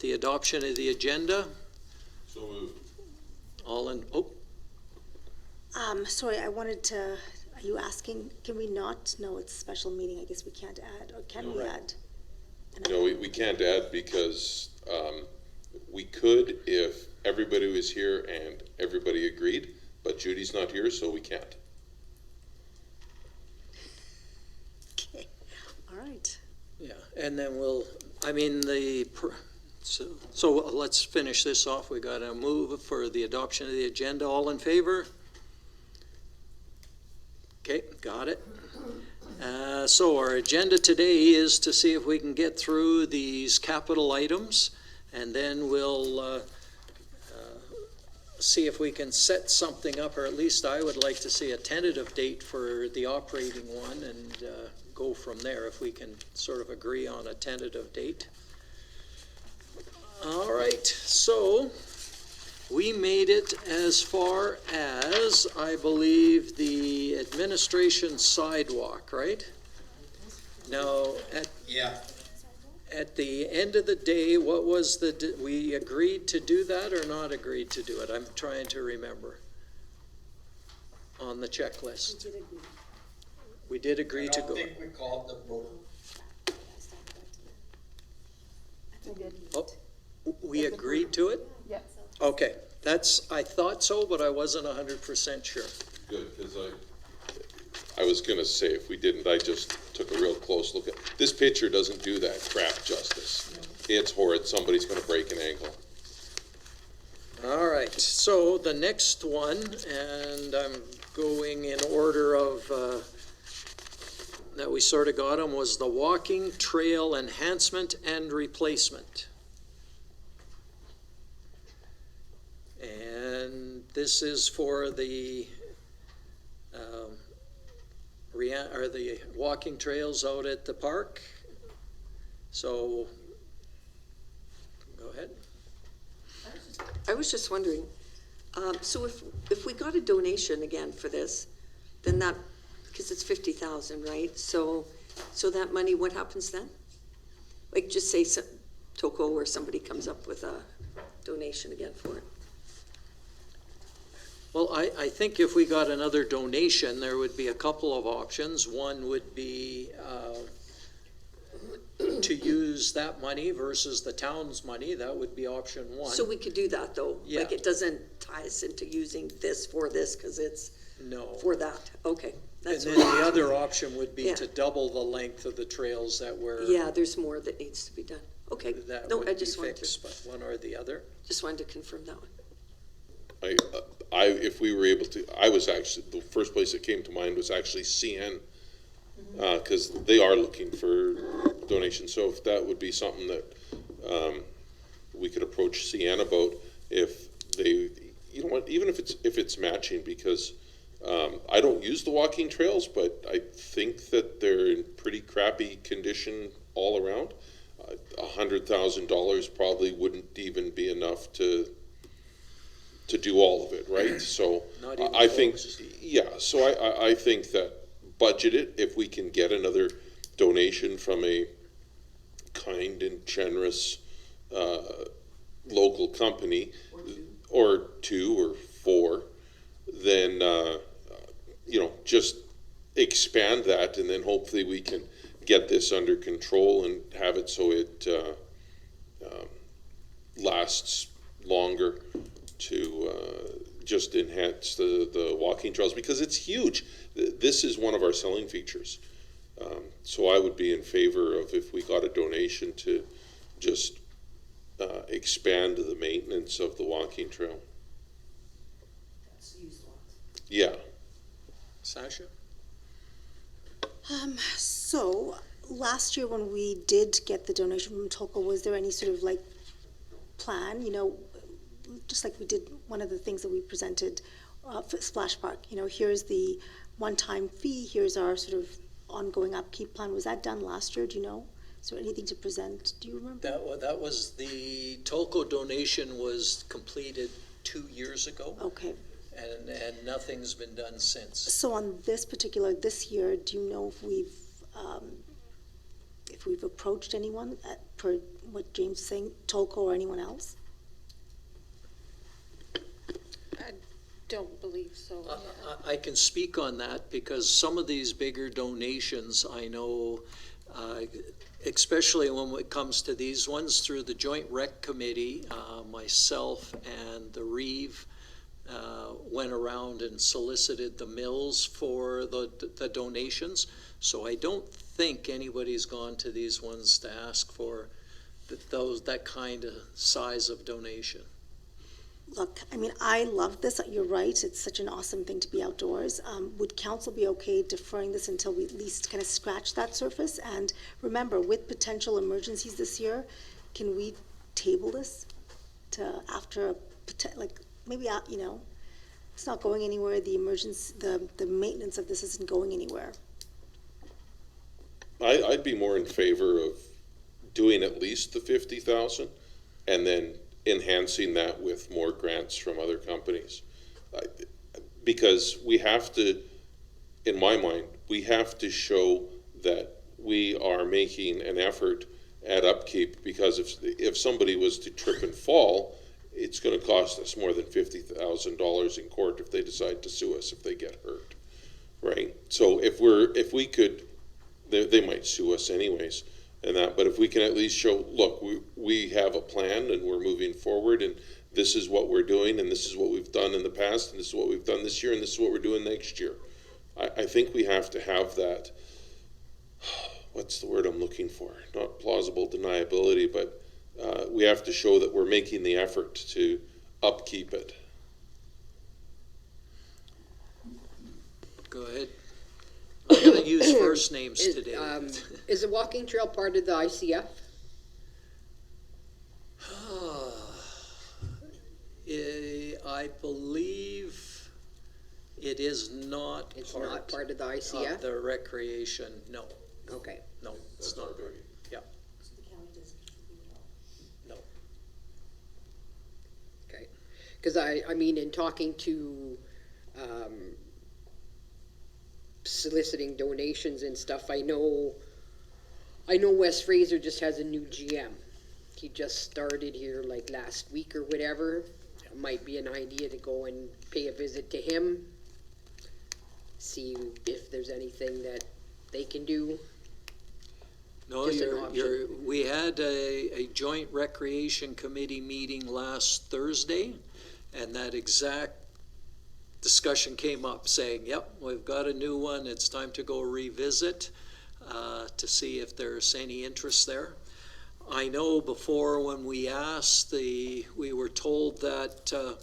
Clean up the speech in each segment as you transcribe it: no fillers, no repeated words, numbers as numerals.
the adoption of the agenda. So moved. All in, Sorry, I wanted to, are you asking, can we not? No, it's a special meeting, I guess we can't add, or can we Right. add? No, we can't add because we could if everybody was here and everybody agreed, but Judy's not here, so we can't. Okay, all right. yeah, and then we'll, so let's finish this off. We got a move for the adoption of the agenda. All in favor? Okay, got it. So our agenda today is to see if we can get through these capital items, and then we'll see if we can set something up, or at least I would like to see a tentative date for the operating one, and go from there if we can sort of agree on a tentative date. All right, so we made it as far as, I believe, the administration sidewalk, right? Now, at the end of the day, what was we agreed to do that or not agreed to do it? I'm trying to remember on the checklist. We did agree to go. I don't think we called the vote. Oh, we agreed to it? Yes. Okay, I thought so, but I wasn't 100% sure. Good, because I was gonna say, if we didn't, I just took a real close look at, this picture doesn't do that crap justice. It's horrid, somebody's gonna break an ankle. All right, so the next one, and I'm going in order of, that we sort of got them, was the walking trail enhancement and replacement. And this is for the, the walking trails out at the park. So, go ahead. I was just wondering, so if we got a donation again for this, then that, because it's 50,000, right? So that money, what happens then? Like, just say Toko or somebody comes up with a donation again for it. Well, I think if we got another donation, there would be a couple of options. One would be to use that money versus the town's money. That would be option one. So we could do that, though? Yeah. Like, it doesn't tie us into using this for this, because it's No. for that? Okay. And That's then what- the other option would be Yeah. to double the length of the trails that were. Yeah, there's more that needs to be done. Okay. That No, would I be just wanted fixed, but one or the other. to confirm that one. If we were able to, I was actually, the first place that came to mind was actually CN, because they are looking for donations. So if that would be something that we could approach CN about, if they, you know what, even if it's matching, because I don't use the walking trails, but I think that they're in pretty crappy condition all around. $100,000 probably wouldn't even be enough to do all of it, right? So Not even I think, close. yeah, so I think that budget it, if we can get another donation from a kind and generous local company, or two or four, then just expand that, and then hopefully we can get this under control and have it so it lasts longer to just enhance the walking trails, because it's huge. This is one of our selling features. So I would be in favor of, if we got a donation, to just expand the maintenance of the walking trail. Yeah. Sasha? So, last year when we did get the donation from Toko, was there any sort of like plan, just like we did one of the things that we presented for Splash Park, here's the one-time fee, here's our sort of ongoing upkeep plan. Was that done last year, do you know? Is there anything to present, do you remember? That was the Tolko donation was completed 2 years ago, Okay, and nothing's been done since. so on this year, do you know if if we've approached anyone, per what James is saying, Tolko or anyone else? I don't believe so. I can speak on that because some of these bigger donations, I know, especially when it comes to these ones, through the Joint Rec Committee, myself and the Reeve went around and solicited the mills for the donations. So I don't think anybody's gone to these ones to ask for that kind of size of donation. Look, I mean, I love this. You're right. It's such an awesome thing to be outdoors. Would council be okay deferring this until we at least kind of scratch that surface? And remember, with potential emergencies this year, can we table this to after, like, maybe, you know, it's not going anywhere. The emergency, the maintenance of this isn't going anywhere. I'd be more in favor of doing at least the 50,000 and then enhancing that with more grants from other companies. Because we have to, in my mind, we have to show that we are making an effort at upkeep, because if somebody was to trip and fall, it's going to cost us more than $50,000 in court if they decide to sue us if they get hurt, right? So if we could, they might sue us anyways, and that. But if we can at least show, look, we have a plan and we're moving forward, and this is what we're doing, and this is what we've done in the past, and this is what we've done this year, and this is what we're doing next year. I think we have to have that. What's the word I'm looking for? Not plausible deniability, but we have to show that we're making the effort to upkeep it. Go ahead. I'm going to use first names today. Is the walking trail part of the ICF? I believe it is not. It's not part of the of ICF? the recreation. No, Okay. no, it's not. Yeah, no. Okay. Because I mean, in talking to, soliciting donations and stuff, I know Wes Fraser just has a new GM. He just started here like last week or whatever. It might be an idea to go and pay a visit to him, see if there's anything that they can do. No, Just an option. we had a joint recreation committee meeting last Thursday, and that exact discussion came up, saying, yep, we've got a new one, it's time to go revisit to see if there's any interest there. I know before when we asked, we were told that, the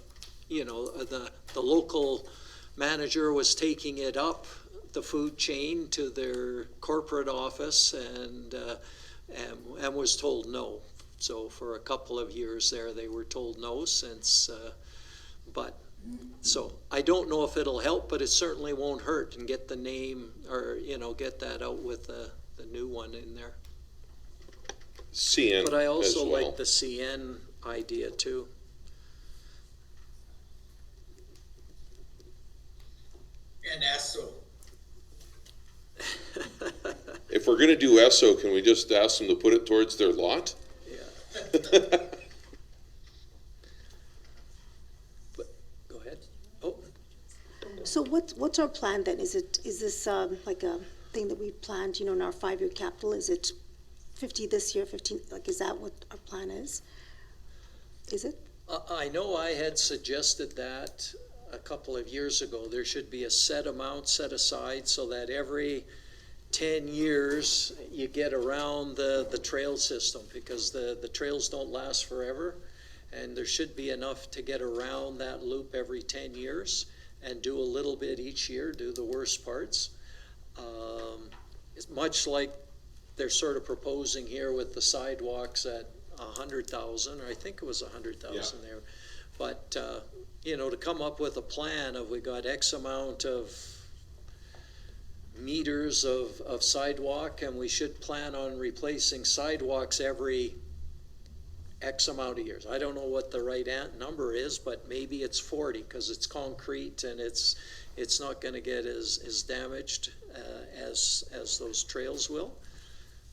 local manager was taking it up the food chain to their corporate office and was told no. So for a couple of years there, they were told no since, so I don't know if it'll help, but it certainly won't hurt and get the name or, get that out with the new one in there. CN But I also as well. like the CN idea too. And ESSO. If we're going to do ESSO, can we just ask them to put it towards their lot? Yeah. But, go ahead. Oh, So what's our plan then? Is this like a thing that we planned, in our 5-year capital? Is it 50 this year, 15, like, is that what our plan is? Is it? I know I had suggested that a couple of years ago. There should be a set amount set aside so that every 10 years you get around the trail system, because the trails don't last forever, and there should be enough to get around that loop every 10 years and do a little bit each year, do the worst parts. It's much like they're sort of proposing here with the sidewalks at 100,000, or I think it was 100,000 there. But, to come up with a plan of, we got X amount of meters of sidewalk, and we should plan on replacing sidewalks every X amount of years. I don't know what the right number is, but maybe it's 40, because it's concrete and it's not going to get as damaged as those trails will.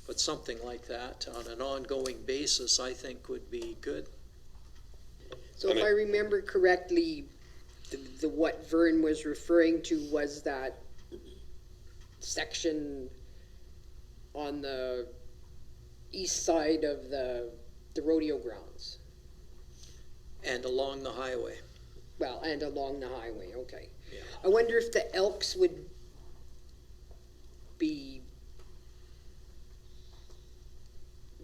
But something like that on an ongoing basis, I think would be good. So if I remember correctly, the what Vern was referring to was that section on the east side of the rodeo grounds. And along the highway. Well, and along the highway, okay. Yeah. I wonder if the Elks would be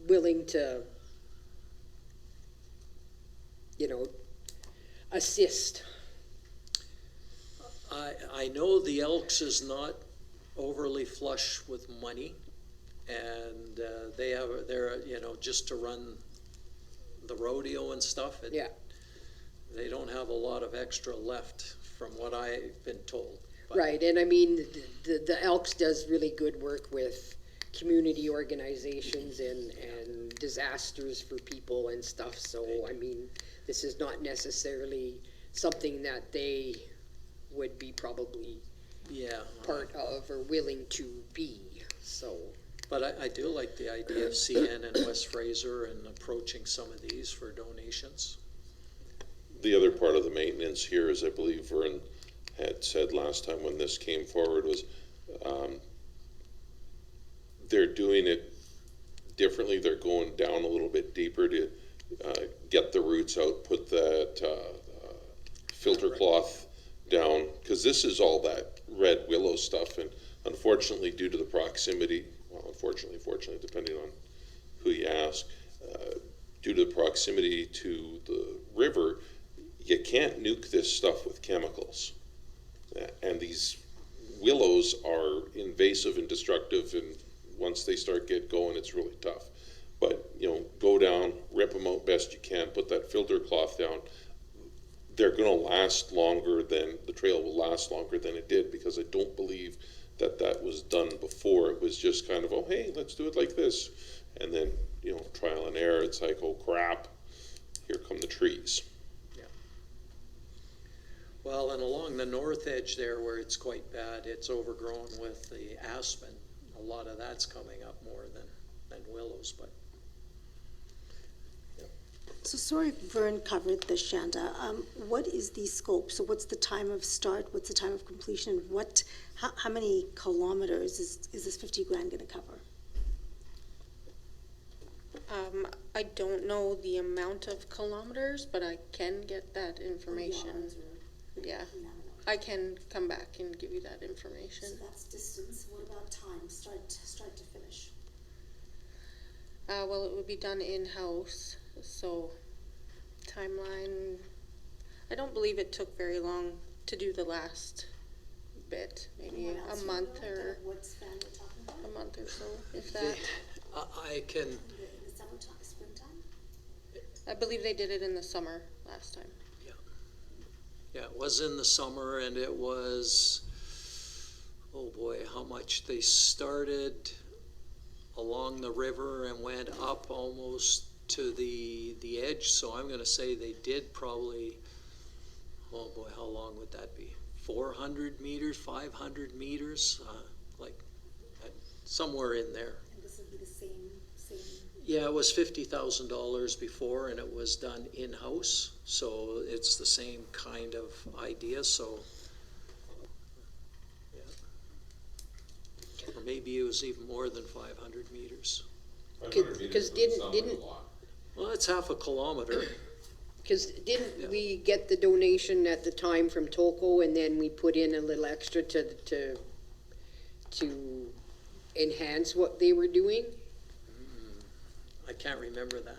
willing to, assist. I know the Elks is not overly flush with money, and they're, just to run the rodeo and stuff. Yeah. They don't have a lot of extra left, from what I've been told. But- Right, and I mean, the Elks does really good work with community organizations and disasters for people and stuff, so, I mean, this is not necessarily something that they would be probably Yeah. part of or willing to be, so. But I do like the idea of CN and West Fraser and approaching some of these for donations. The other part of the maintenance here, as I believe Vern had said last time when this came forward, was they're doing it differently. They're going down a little bit deeper to get the roots out, put that filter cloth down, because this is all that red willow stuff, and unfortunately, due to the proximity, well, unfortunately, fortunately, depending on who you ask, due to the proximity to the river, you can't nuke this stuff with chemicals. And these willows are invasive and destructive, and once they start get going, it's really tough. But, go down, rip them out best you can, put that filter cloth down. They're gonna last longer than, the trail will last longer than it did, because I don't believe that was done before. It was just kind of, oh, hey, let's do it like this. And then, trial and error, it's like, oh crap, here come the trees. Well, and along the north edge there where it's quite bad, it's overgrown with the aspen. A lot of that's coming up more than willows, but So sorry if Vern covered this, Shanda. What is the scope? So what's the time of start? What's the time of completion? How many kilometers is this 50 grand gonna cover? I don't know the amount of kilometers, but I can get that information. Yeah, I can come back and give you that information. So that's distance. What about time, start to finish? Well, it would be done in-house, so timeline, I don't believe it took very long to do the last bit, maybe What a else month do you know? or What span we're talking about? a month or so, if that. I can, In the summertime, springtime? I believe they did it in the summer last time. yeah, it was in the summer, and it was, oh boy, how much they started along the river and went up almost to the edge. So I'm gonna say they did probably, oh boy, how long would that be? 400 meters, 500 meters, somewhere in there. And this would be the same. Yeah, it was $50,000 before, and it was done in-house, so it's the same kind of idea, so. Yeah. Or maybe it was even more than 500 meters. Because didn't, Well, it's half a kilometer. Because Yeah. didn't we get the donation at the time from Tolko, and then we put in a little extra to enhance what they were doing? I can't remember that.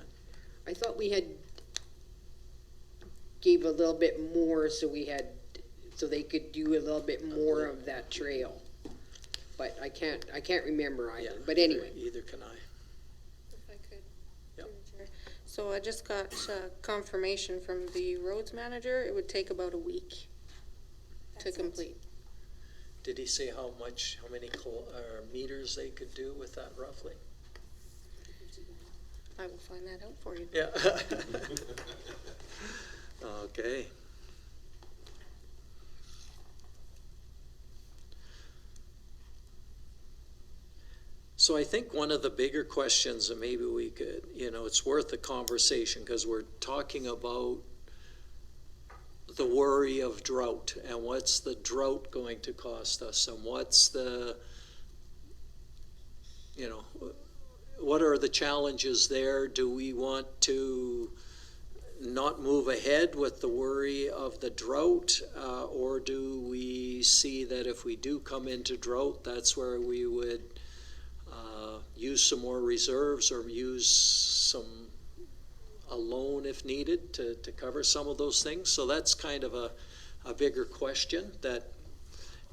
I thought we had gave a little bit more so they could do a little bit more of that trail. But I can't remember either, Yeah, but anyway. Either can I. If I could. Yep. through the chair. So I just got confirmation from the roads manager, it would take about a week to complete. Did he say how many meters they could do with that roughly? I will find that out for you. Yeah. Okay. So So I think one of the bigger questions, and maybe we could, it's worth a conversation, because we're talking about the worry of drought, and what's the drought going to cost us, and what's the, what are the challenges there? Do we want to not move ahead with the worry of the drought, or do we see that if we do come into drought, that's where we would use some more reserves, or use a loan if needed to cover some of those things? So that's kind of a bigger question, that,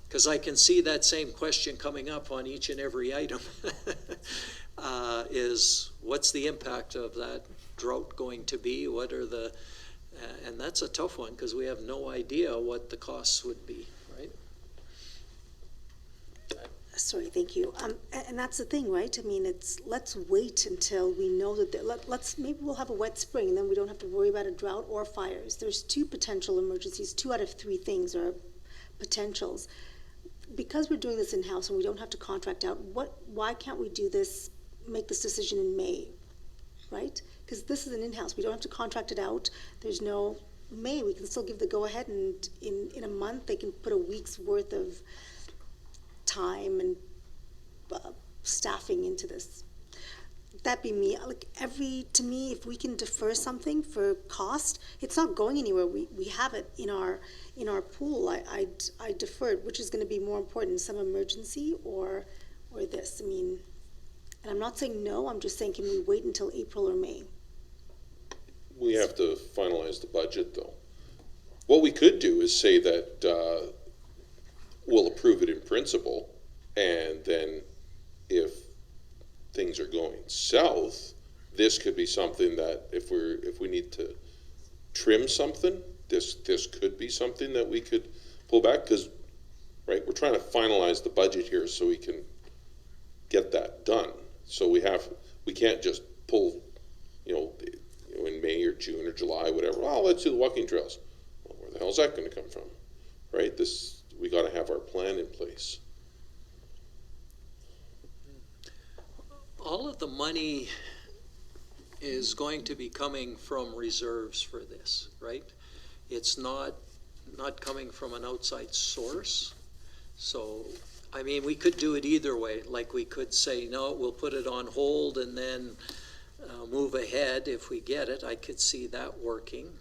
because I can see that same question coming up on each and every item, is what's the impact of that drought going to be? What are the, and that's a tough one, because we have no idea what the costs would be, right? Sorry, thank you. And that's the thing, right? I mean, let's wait until we know that, maybe we'll have a wet spring, and then we don't have to worry about a drought or fires. There's 2 potential emergencies. 2 out of 3 things are potentials. Because we're doing this in-house and we don't have to contract out, why can't we do this, make this decision in May, right? Because this is an in-house. We don't have to contract it out. There's no May. We can still give the go-ahead, and in a month, they can put a week's worth of time and staffing into this. That be me. Like, to me, if we can defer something for cost, it's not going anywhere. We have it in our pool. I deferred, which is going to be more important, some emergency or this. I mean, and I'm not saying no. I'm just saying, can we wait until April or May? We have to finalize the budget, though. What we could do is say that we'll approve it in principle, and then if things are going south, this could be something that if we need to trim something, this could be something that we could pull back, because, right, we're trying to finalize the budget here so we can get that done. So we can't just pull, in May or June or July, whatever. Well, let's do the walking trails. Well, where the hell is that going to come from, right? We got to have our plan in place. All of the money is going to be coming from reserves for this, right? It's not coming from an outside source. So, I mean, we could do it either way. Like, we could say, no, we'll put it on hold and then move ahead if we get it. I could see that working.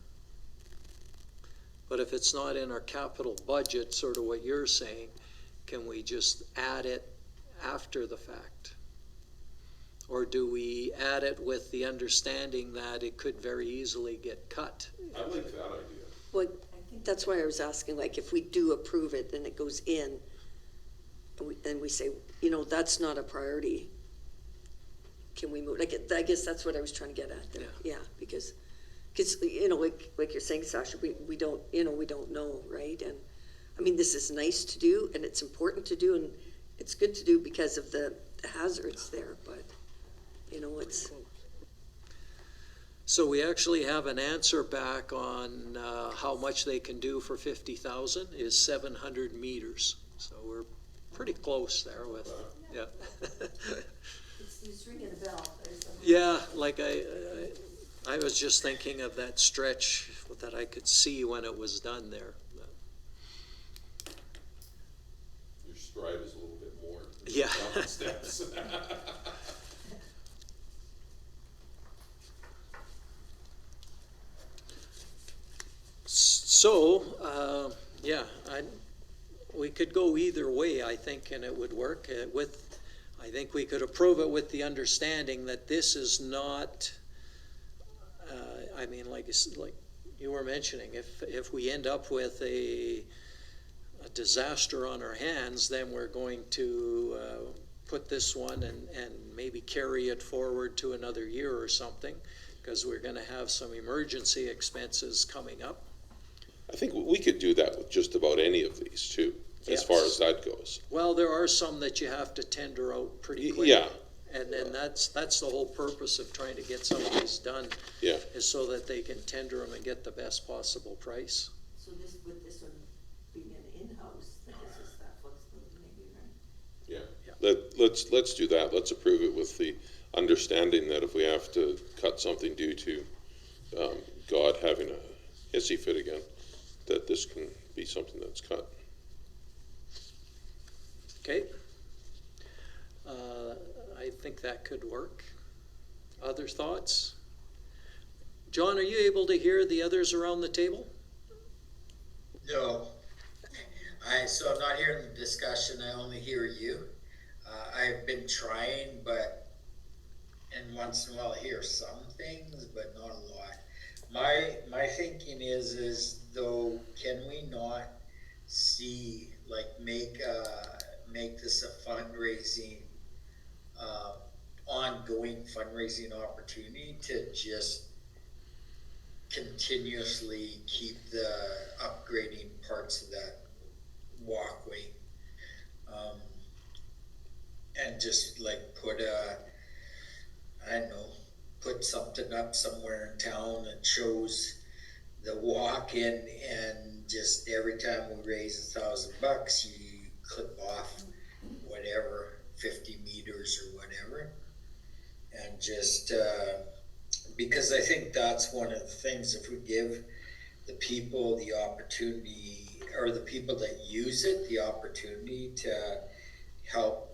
But if it's not in our capital budget, sort of what you're saying, can we just add it after the fact? Or do we add it with the understanding that it could very easily get cut? I like that idea. Well, that's why I was asking, like, if we do approve it, then it goes in, and then we say, that's not a priority. Can we move? Like, I guess that's what I was trying to get at there. Yeah, because like you're saying, Sasha, we don't know, right? And I mean, this is nice to do, and it's important to do, and it's good to do because of the hazards there, but it's. So we actually have an answer back on how much they can do for 50,000 is 700 meters. So we're pretty close there with, yeah. It's ringing a bell. Yeah, like I was just thinking of that stretch that I could see when it was done there. Your stride is a little bit more. Yeah. Down the steps. So, we could go either way, I think, and it would work. I think we could approve it with the understanding that this is not, like you were mentioning, if we end up with a disaster on our hands, then we're going to put this one and maybe carry it forward to another year or something, because we're going to have some emergency expenses coming up. I think we could do that with just about any of these too, as far as that goes. Well, there are some that you have to tender out pretty quick. Yeah. And then that's the whole purpose of trying to get some of these done. Yeah. Is so that they can tender them and get the best possible price. So with this one being an in-house, that gives us that flexibility maybe, right? Yeah. let's do that. Let's approve it with the understanding that if we have to cut something due to God having a hissy fit again, that this can be something that's cut. Okay. I think that could work. Other thoughts? John, are you able to hear the others around the table? No. So I'm not hearing the discussion, I only hear you. I've been trying, and once in a while I hear some things, but not a lot. My thinking is though, can we not see, like, make this a fundraising, ongoing fundraising opportunity to just continuously keep the upgrading parts of that walkway, and just like put something up somewhere in town that shows the walk-in, and just every time we raise $1,000, you clip off whatever 50 meters or whatever, and just because I think that's one of the things, if we give the people the opportunity, or the people that use it, the opportunity to help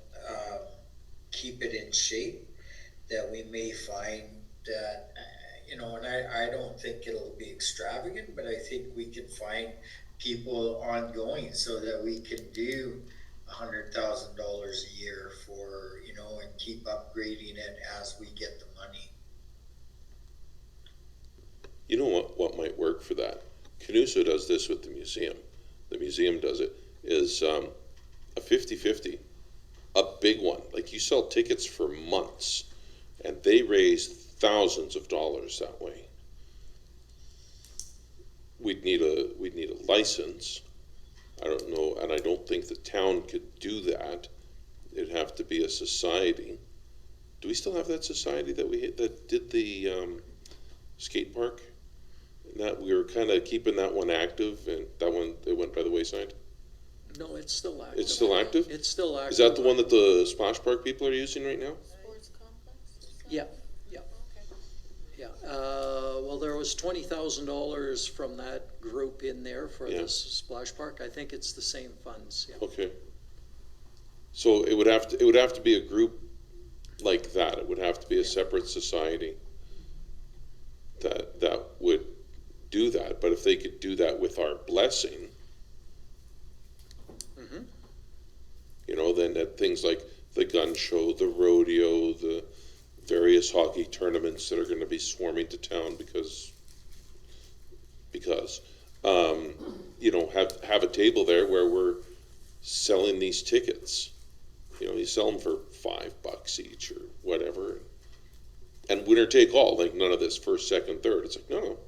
keep it in shape, that we may find that, and I don't think it'll be extravagant, but I think we can find people ongoing so that we can do $100,000 a year for, and keep upgrading it as we get the money. You know what might work for that? Canuso does this with the museum. The museum does it, is a 50-50, a big one. Like, you sell tickets for months, and they raise thousands of dollars that way. We'd need a license. I don't know, and I don't think the town could do that. It'd have to be a society. Do we still have that society that did the skate park? That we were kind of keeping that one active, and that one, it went by the wayside. No, it's still active. It's still active? It's still active. Is that the one that the splash park people are using right now? Sports complex? Yeah. Yeah, well, there was $20,000 from that group in there for Yeah. this splash park. I think it's the same funds, yeah. Okay. So it would have to be a group like that. It would have to be a separate society that would do that. But if they could do that with our blessing, then that things like the gun show, the rodeo, the various hockey tournaments that are going to be swarming to town because have a table there where we're selling these tickets. You sell them for $5 each or whatever, and winner take all. Like, none of this first, second, third. It's like, no,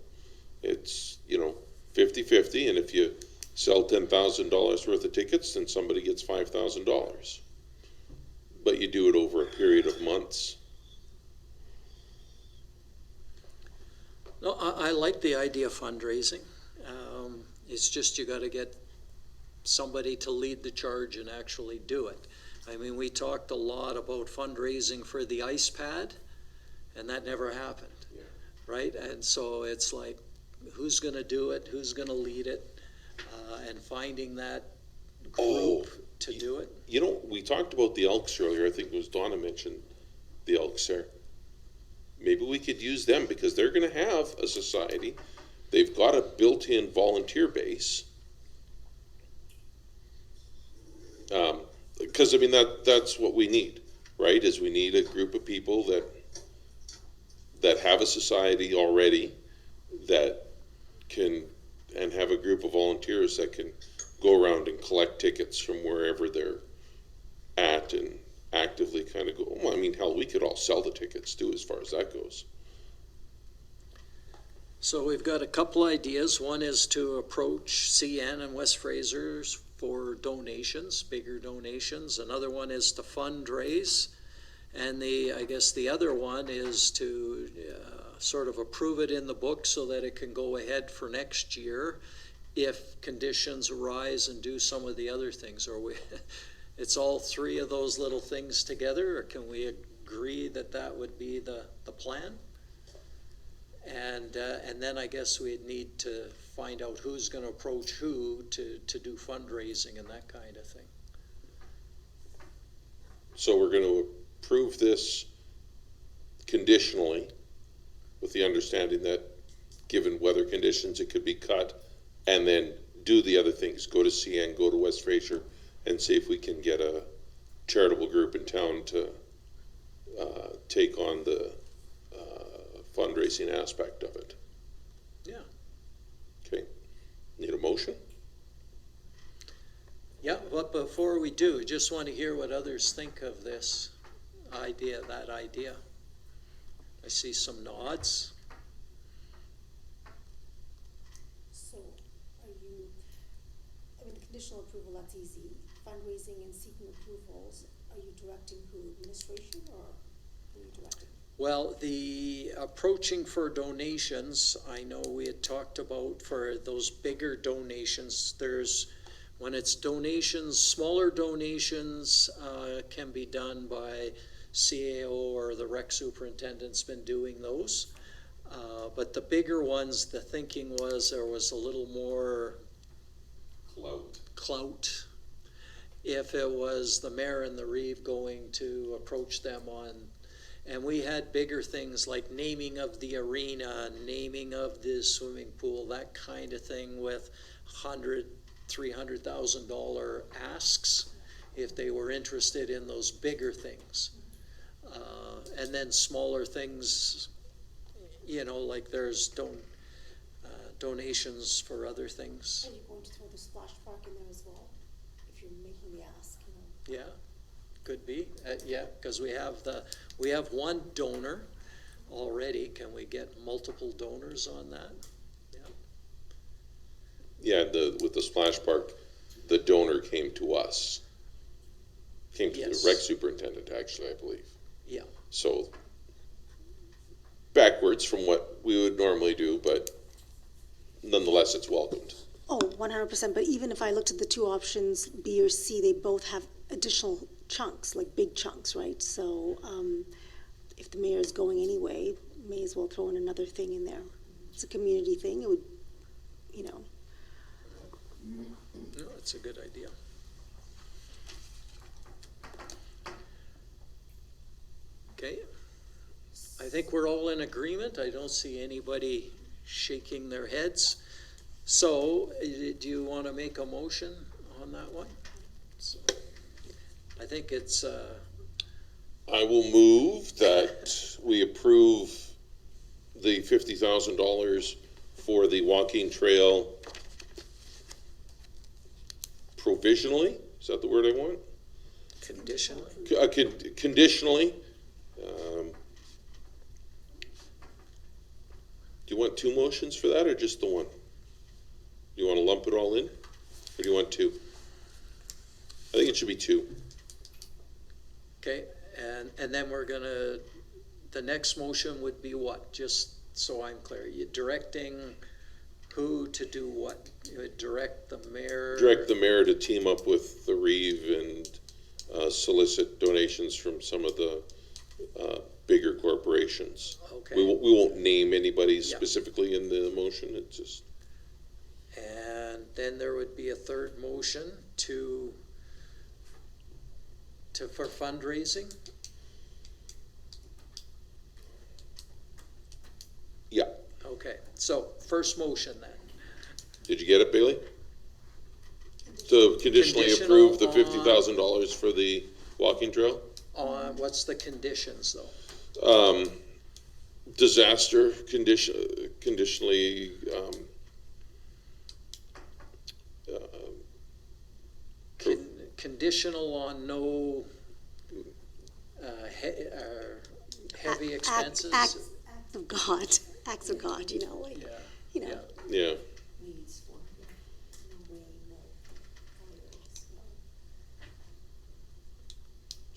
it's 50-50, and if you sell $10,000 worth of tickets, then somebody gets $5,000. But you do it over a period of months. No, I like the idea of fundraising. It's just you got to get somebody to lead the charge and actually do it. I mean, we talked a lot about fundraising for the ice pad, and that never happened, right? And so it's like, who's going to do it? Who's going to lead it? And finding that group to do it. We talked about the Elks earlier. I think it was Donna mentioned the Elks there. Maybe we could use them because they're going to have a society. They've got a built-in volunteer base. Because, that's what we need, right? Is we need a group of people that have a society already, that can, and have a group of volunteers that can go around and collect tickets from wherever they're at and actively kind of go, well, hell, we could all sell the tickets too, as far as that goes. So we've got a couple ideas. One is to approach CN and West Fraser's for donations, bigger donations. Another one is to fundraise. And I guess the other one is to sort of approve it in the book so that it can go ahead for next year if conditions arise and do some of the other things. Or it's all three of those little things together, or can we agree that that would be the plan? And then I guess we'd need to find out who's gonna approach who to do fundraising and that kind of thing. So we're gonna approve this conditionally, with the understanding that, given weather conditions, it could be cut, and then do the other things, go to CN, go to West Fraser, and see if we can get a charitable group in town to take on the fundraising aspect of it. Yeah. Okay, need a motion? Yeah, but before we do, just want to hear what others think of this idea, that idea. I see some nods. So, are you, I mean, the conditional approval, that's easy. Fundraising and seeking approvals, are you directing who, administration, or who are you directing? Well, the approaching for donations, I know we had talked about for those bigger donations, when it's donations, smaller donations can be done by CAO or the rec superintendent's been doing those. But the bigger ones, the thinking was there was a little more clout if it was the mayor and the reeve going to approach them on. And we had bigger things like naming of the arena, naming of the swimming pool, that kind of thing with $300,000 asks if they were interested in those bigger things. And then smaller things, you know, like there's donations for other things. Are you going to throw the splash park in there as well, if you're making the ask, you know? Yeah, could be. Yeah, because we have one donor already. Can we get multiple donors on that? Yeah, with the splash park, the donor came to us. Came to Yes. the rec superintendent, actually, I believe. Yeah. So backwards from what we would normally do, but nonetheless, it's welcomed. Oh, 100%, but even if I looked at the two options, B or C, they both have additional chunks, like big chunks, right? So, if the mayor is going anyway, may as well throw in another thing in there. It's a community thing, it would, you know. No, it's a good idea. Okay. I think we're all in agreement. I don't see anybody shaking their heads. So, do you want to make a motion on that one? So, I think it's, I will move that we approve the $50,000 for the walking trail provisionally. Is that the word I want? conditionally. Conditionally. Do you want two motions for that, or just the one? Do you want to lump it all in, or do you want two? I think it should be two. Okay, and then we're gonna, the next motion would be what? Just so I'm clear, you directing who to do what? You would direct the mayor? Direct the mayor to team up with the Reeve and solicit donations from some of the bigger corporations. Okay. We won't name anybody Yeah. specifically in the motion, it's just, And then there would be a third motion for fundraising? yeah. Okay, so first motion then. Did you get it, Bailey? To conditionally Conditional approve the on- $50,000 for the walking trail? What's the conditions though? Disaster conditionally, Conditional on no heavy expenses? Acts of God, acts of God, you know, like, Yeah, you know. yeah. yeah. Needs for, no way, no fundraise, no.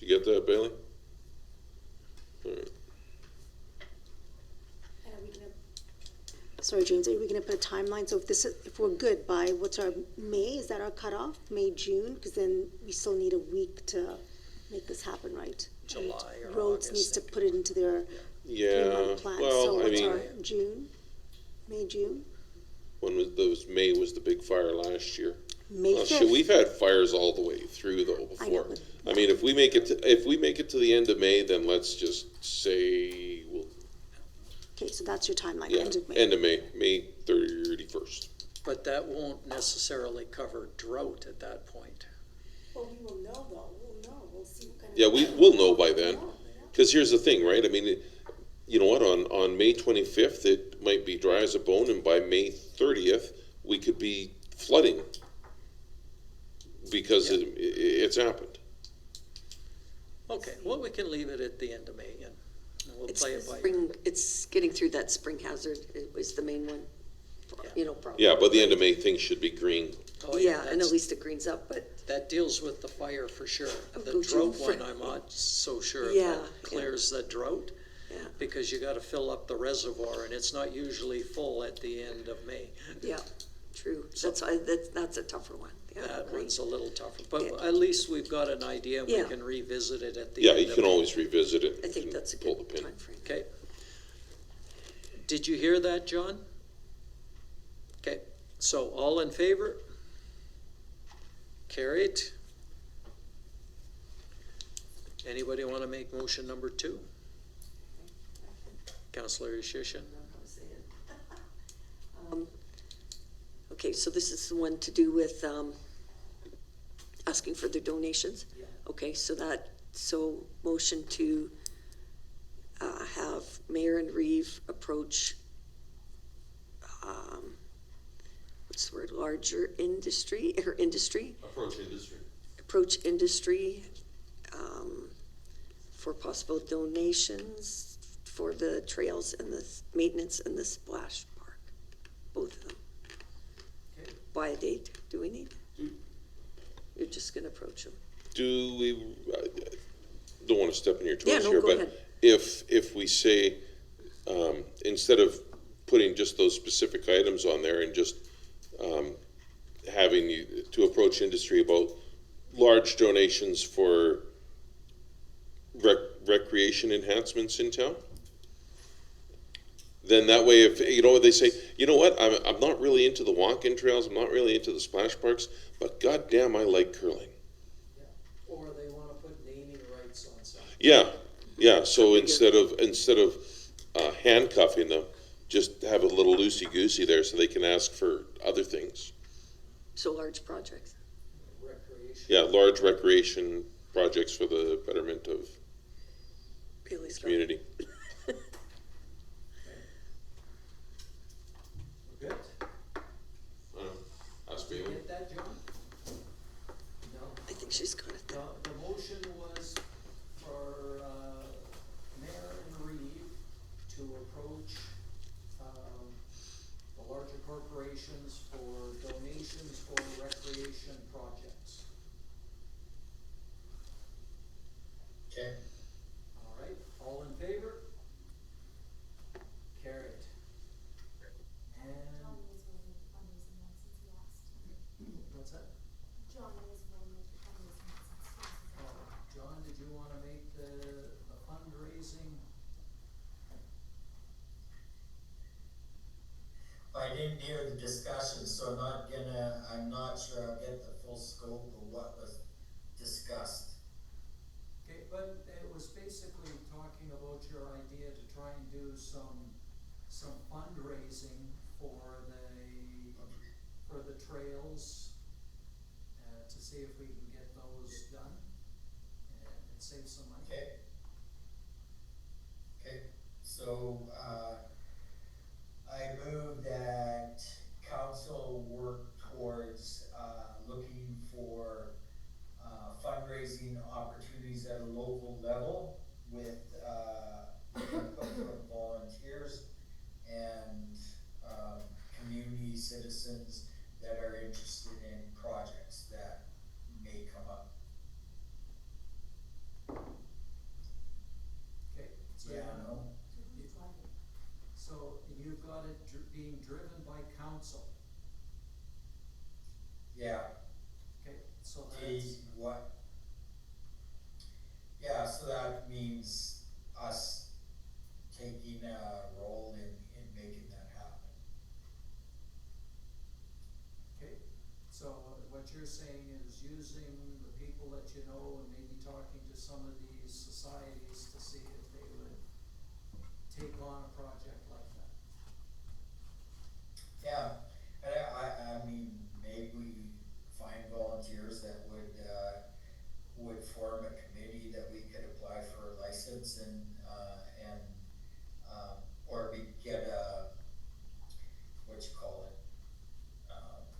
Did you get that, Bailey? All right. And are we gonna, sorry, James, are we gonna put a timeline? So if we're good by, what's our, May, is that our cutoff? May, June? Because then we still need a week to make this happen, right? July or And Roads needs August. to put it into their Yeah, three-month plan. So well, I what's mean, our, June? May, June? when was those, May was the big fire last year. May Oh, shit, 5th. we've had fires all the way through though I know, before. but- I mean, if we make it to the end of May, then let's just say, well, Okay, so that's your timeline, yeah, end of May. end of May, May 31st. But that won't necessarily cover drought at that point. Well, we will know though, we'll know, we'll see what kind of. Yeah, we'll know by then. Because here's the thing, right? I mean, you know what, on May 25th, it might be dry as a bone, and by May 30th, we could be flooding. Because it's happened. Okay, well, we can leave it at the end of May and we'll It's play the it by ear. spring, it's getting through that spring hazard, it was the main one, you know, problem. Yeah, by the end of May, things should be green. Oh, Yeah, and that's- at least it greens up, but That deals with the fire for sure. The go drought to- one, I'm not so sure if Yeah, that clears the drought. Yeah. Because you gotta fill up the reservoir and it's not usually full at the end of May. yeah, true. That's a tougher one. Yeah, That agree. one's a little tougher, but Yeah. at least we've got an idea and we Yeah. can revisit it at the Yeah, end you of can May. always revisit it. I think and that's a pull the good pin. timeframe. Okay. Did you hear that, John? Okay, so all in favor? Carried. Anybody want to make motion number 2? Councillor Ishishin? Okay, so this is the one to do with, asking for the donations? Yeah. Okay, so motion to, have Mayor and Reeve approach, what's the word, larger industry, Approach industry. approach industry, for possible donations for the trails and the maintenance in the splash park, both of them. Okay. By a date, do we need? You're just gonna approach them? Do we, don't want to step in your Yeah, toes no, here, go but ahead. if we say, instead of putting just those specific items on there and just having you to approach industry about large donations for recreation enhancements in town, then that way, if, you know, they say, you know what, I'm not really into the walk-in trails, I'm not really into the splash parks, but goddamn, I like curling. Or they want to put naming rights on something. Yeah, so instead of handcuffing them, just have a little loosey-goosey there so they can ask for other things. So large projects. Recreation. Yeah, large recreation projects for the betterment of Bailey's got it. community. Good. That's Did you get that, John? No. I think she's got it. The motion was for Mayor and Reeve to approach the larger corporations for donations for recreation projects. Okay, All right, all in favor? Carried. And, John was willing to fundraising one since he asked. what's that? John was willing to fundraising one since he asked. John, did you wanna make the fundraising? I didn't hear the discussion, so I'm not sure I'll get the full scope of what was discussed. Okay, but it was basically talking about your idea to try and do some fundraising for the trails, to see if we can get those done and save some money. Okay. Okay, so, I move that council work towards, looking for, fundraising opportunities at a local level with, input from volunteers and, community citizens that are interested in projects that may come up. Okay, so Yeah, no? council. Yeah, Okay, so the, that's, what? Yeah, so that means us taking a role in making that happen. okay, so what you're saying is using the people that you know and maybe talking to some of these societies to see if they would take on a project like that. Yeah, and I mean, maybe we find volunteers that would form a committee that we could apply for a license and, or we get a, what you call it?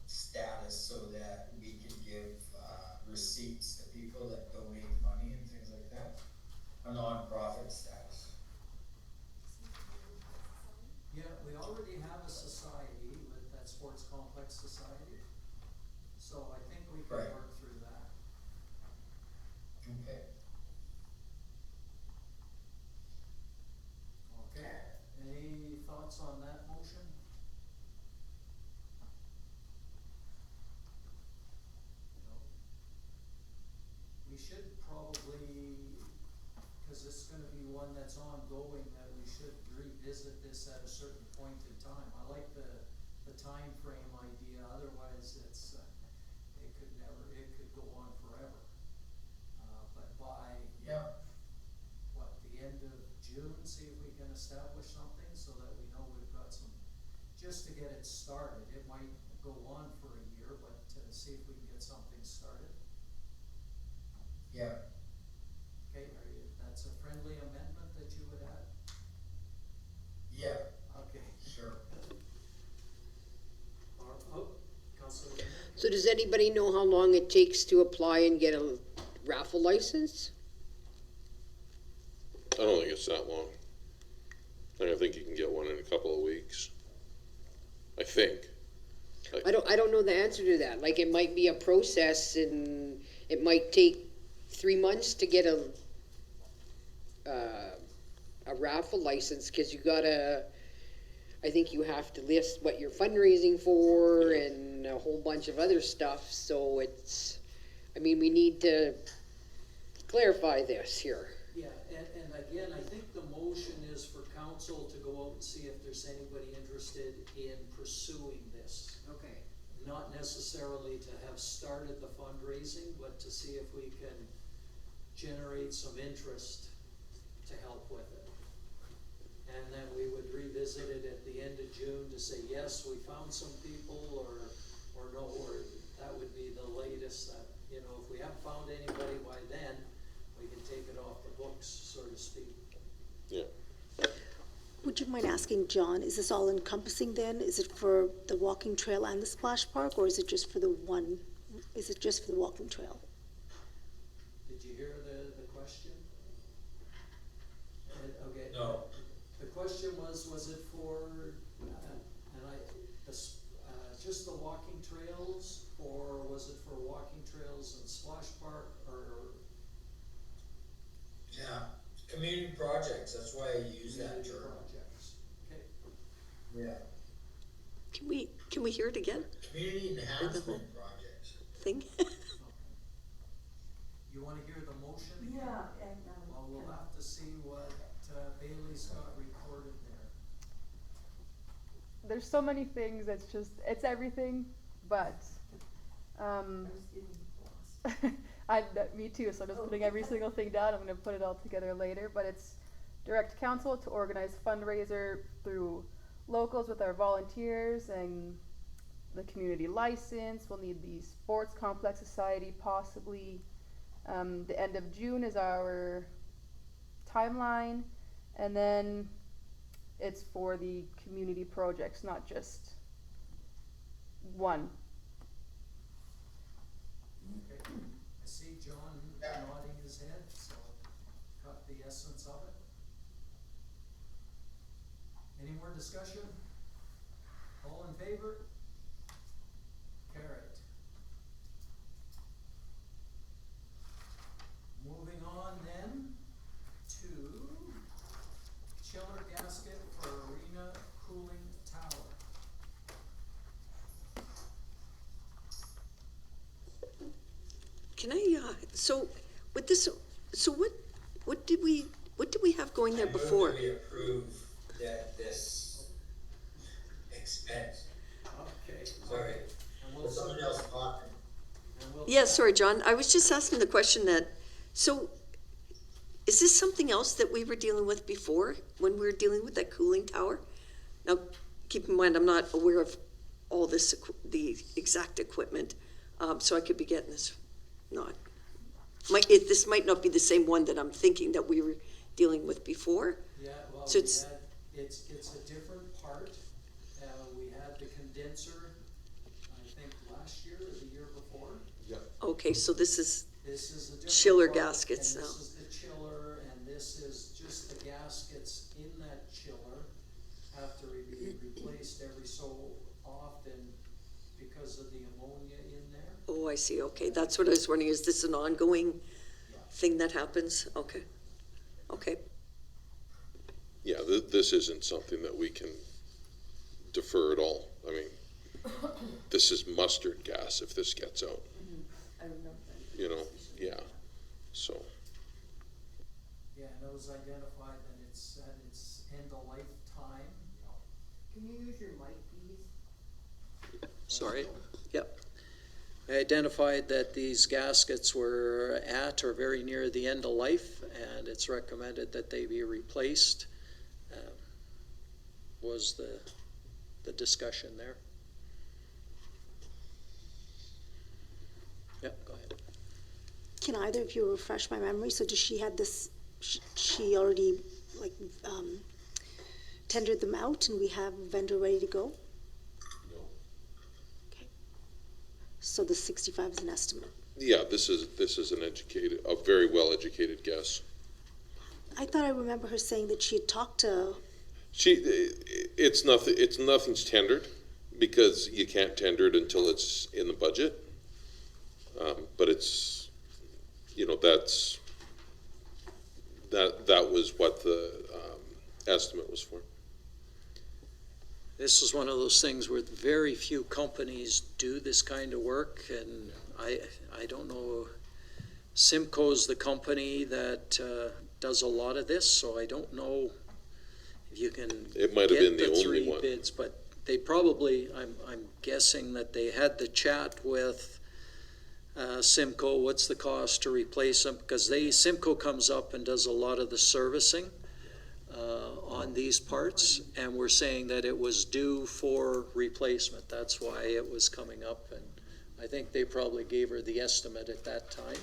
Status so that we can give, receipts to people that donate money and things like that. A nonprofit status. Yeah, we already have a society with that Sports Complex Society, so I think we can Right. work through that. Okay. Okay, any thoughts on that motion? No. We should probably, cause this is gonna be one that's ongoing, that we should revisit this at a certain point in time. I like the time frame idea, otherwise it's, it could go on forever. But by Yeah, what, the end of June, see if we can establish something so that we know we've got some, just to get it started. It might go on for a year, but see if we can get something started. yeah, Okay, that's a friendly amendment that you would add? yeah, Okay. sure. Councilor. So does anybody know how long it takes to apply and get a raffle license? I don't think it's that long. I think you can get one in a couple of weeks. I think. I don't know the answer to that. Like, it might be a process and it might take 3 months to get a raffle license, cause you gotta, I think you have to list what you're fundraising for and a whole bunch of other stuff, so it's, I mean, we need to clarify this here. Yeah, and again, I think the motion is for council to go out and see if there's anybody interested in pursuing this. Okay. Not necessarily to have started the fundraising, but to see if we can generate some interest to help with it. And then we would revisit it at the end of June to say, yes, we found some people, or no, or that would be the latest that, you know, if we haven't found anybody by then, we can take it off the books, so to speak. Yeah. Would you mind asking John, is this all encompassing then? Is it for the walking trail and the splash park, or is it just for the one, is it just for the walking trail? Did you hear the question? Okay. No. The question was it for, just the walking trails, or was it for walking trails and splash park, or? Yeah, community projects, that's why I use that community term. Projects, okay. Yeah, Can we hear it again? community enhancement projects. Thing? You wanna hear the motion again? Yeah, and, Well, we'll have to see what Bailey's got recorded there. There's so many things, it's everything, but, me too, so I'm just putting every single thing down, I'm gonna put it all together later, but it's direct council to organize fundraiser through locals with our volunteers and the community license, we'll need the Sports Complex Society possibly. The end of June is our timeline, and then it's for the community projects, not just one. Okay, I see John nodding his head, so got the essence of it. Any more discussion? All in favor? Carried. Moving on then to chiller gasket for arena cooling tower. So with this, so what did we have going there I move before? that we approve that this expense, Okay. sorry, And we'll- was someone else talking? and we'll- Yeah, sorry, John, I was just asking the question that, so is this something else that we were dealing with before, when we were dealing with that cooling tower? Now, keep in mind, I'm not aware of all this, the exact equipment, so I could be getting this, this might not be the same one that I'm thinking that we were dealing with before. Yeah, well, So we it's- had, it's a different part. We had the condenser, I think, last year or the year before. Okay, so this is, This is a different Chiller part, gaskets and now. this is the chiller, and this is just the gaskets in that chiller have to be replaced every so often because of the ammonia in there. oh, I see, okay, that's what I was wondering, is this an ongoing thing that happens? Okay, okay, Yeah, this isn't something that we can defer at all. I mean, this is mustard gas if this gets out. You know, yeah, so, Yeah, and it was identified that it's at its end of lifetime. Can you use your mic, please? Sorry, yep. I identified that these gaskets were at or very near the end of life, and it's recommended that they be replaced. Was the discussion there. Yep, go ahead. Can either of you refresh my memory? So does she have this, she already like tendered them out and we have a vendor ready to go? No. Okay. So the 65 is an estimate. yeah, this is a very well-educated guess. I thought I remember her saying that she had talked to, Nothing's tendered, because you can't tender it until it's in the budget. But it's, that was what the, estimate was for. This is one of those things where very few companies do this kind of work, and I don't know. Simcoe's the company that does a lot of this, so I don't know if you can It might have been get the only three one. bids, but they probably, I'm guessing that they had the chat with Simcoe, what's the cost to replace them? Because Simcoe comes up and does a lot of the servicing on these parts, and we're saying that it was due for replacement. That's why it was coming up, and I think they probably gave her the estimate at that time.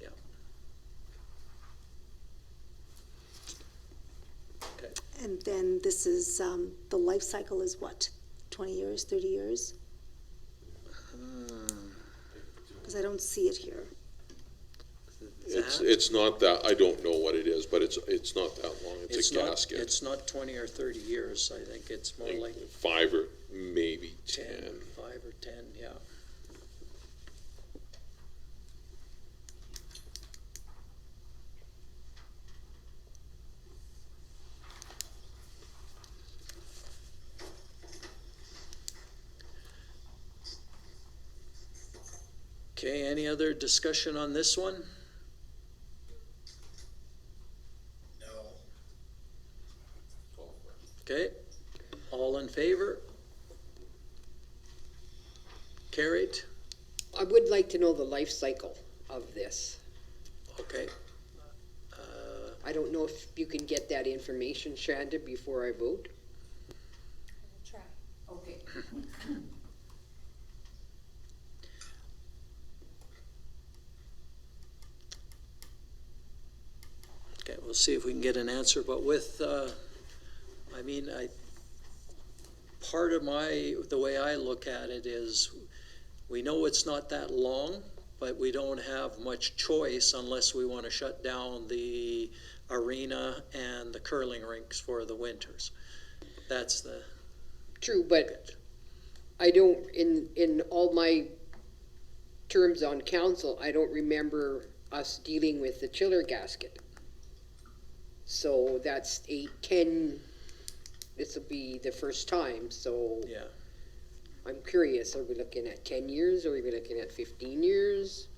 Yeah. Okay. and then this is, the life cycle is what, 20 years, 30 years? Because I don't see it here. It's not that, I don't know what it is, but it's not that long. It's a not, gasket. it's not 20 or 30 years. I think it's more like 5 or maybe 10. 5 or 10, yeah. Okay, any other discussion on this one? No. Okay, all in favor? Carried? I would like to know the life cycle of this. Okay. I don't know if you can get that information, Shanda, before I vote. Try. Okay. Okay, we'll see if we can get an answer, but with, part of the way I look at it is, we know it's not that long, but we don't have much choice unless we want to shut down the arena and the curling rinks for the winters. That's the, True, but I don't, in all my terms on council, I don't remember us dealing with the chiller gasket. So that's 8, 10, this will be the first time, so yeah. I'm curious, are we looking at 10 years, or are we looking at 15 years?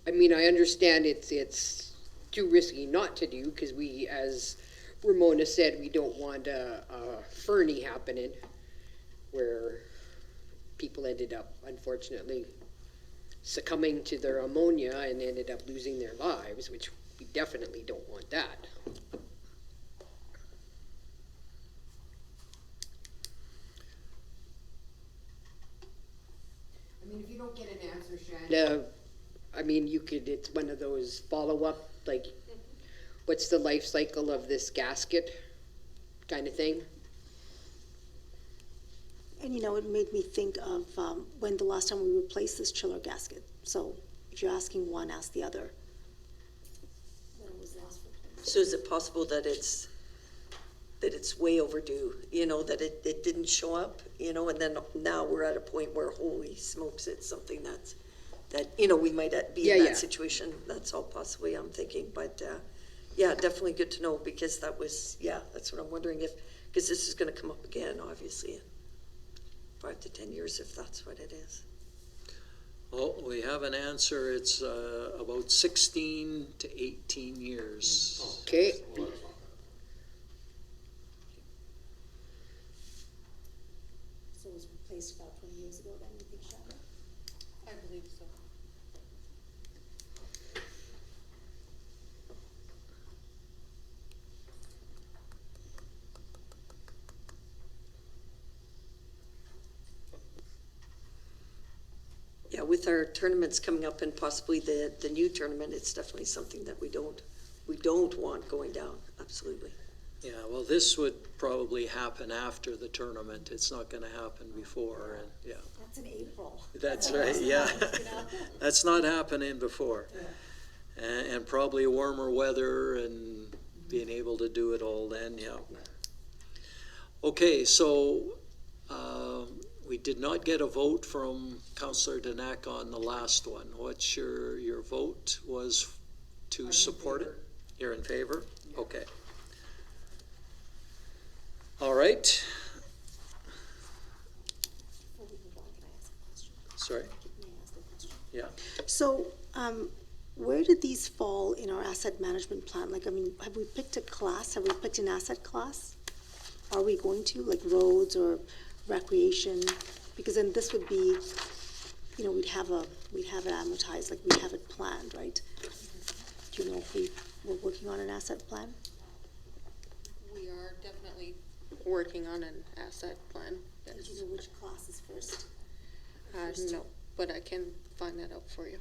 I mean, I understand it's too risky not to do, because we, as Ramona said, we don't want a Fernie happening where people ended up, unfortunately, succumbing to their ammonia and ended up losing their lives, which we definitely don't want that. I mean, if you don't get an answer, Shannon. I mean, you could, it's one of those follow-up, like, what's the life cycle of this gasket kind of thing? And you know, it made me think of when the last time we replaced this chiller gasket. So if you're asking one, ask the other. When it was last replaced. So is it possible that it's way overdue, you know, that it didn't show up, you know, and then now we're at a point where, holy smokes, it's something that, you know, we might be in that situation. That's all possibly I'm thinking, but, yeah, definitely good to know, because that was, yeah, that's what I'm wondering if, because this is gonna come up again, obviously, in 5 to 10 years, if that's what it is. Well, we have an answer. It's about 16 to 18 years. Okay. So it was replaced about 20 years ago then, you think, Shannon? I believe so. Yeah, with our tournaments coming up and possibly the new tournament, it's definitely something that we don't want going down, absolutely. Yeah, well, this would probably happen after the tournament. It's not gonna happen before, and, yeah. That's in April. That's right, yeah. That's not happening before. And probably warmer weather and being able to do it all then, yeah. Okay, so, we did not get a vote from Councillor Dinac on the last one. What's your vote was to support it? You're in favor? Okay. All right, Before we move on, can I ask a question? sorry, May I ask a question? yeah. So, where did these fall in our asset management plan? Like, I mean, have we picked a class? Have we picked an asset class? Are we going to, like roads or recreation? Because then this would be, you know, we'd have it amortized, like we'd have it planned, right? Do you know if we're working on an asset plan? We are definitely working on an asset plan, Do yes. you know which class is first? No, but I can find that out for you.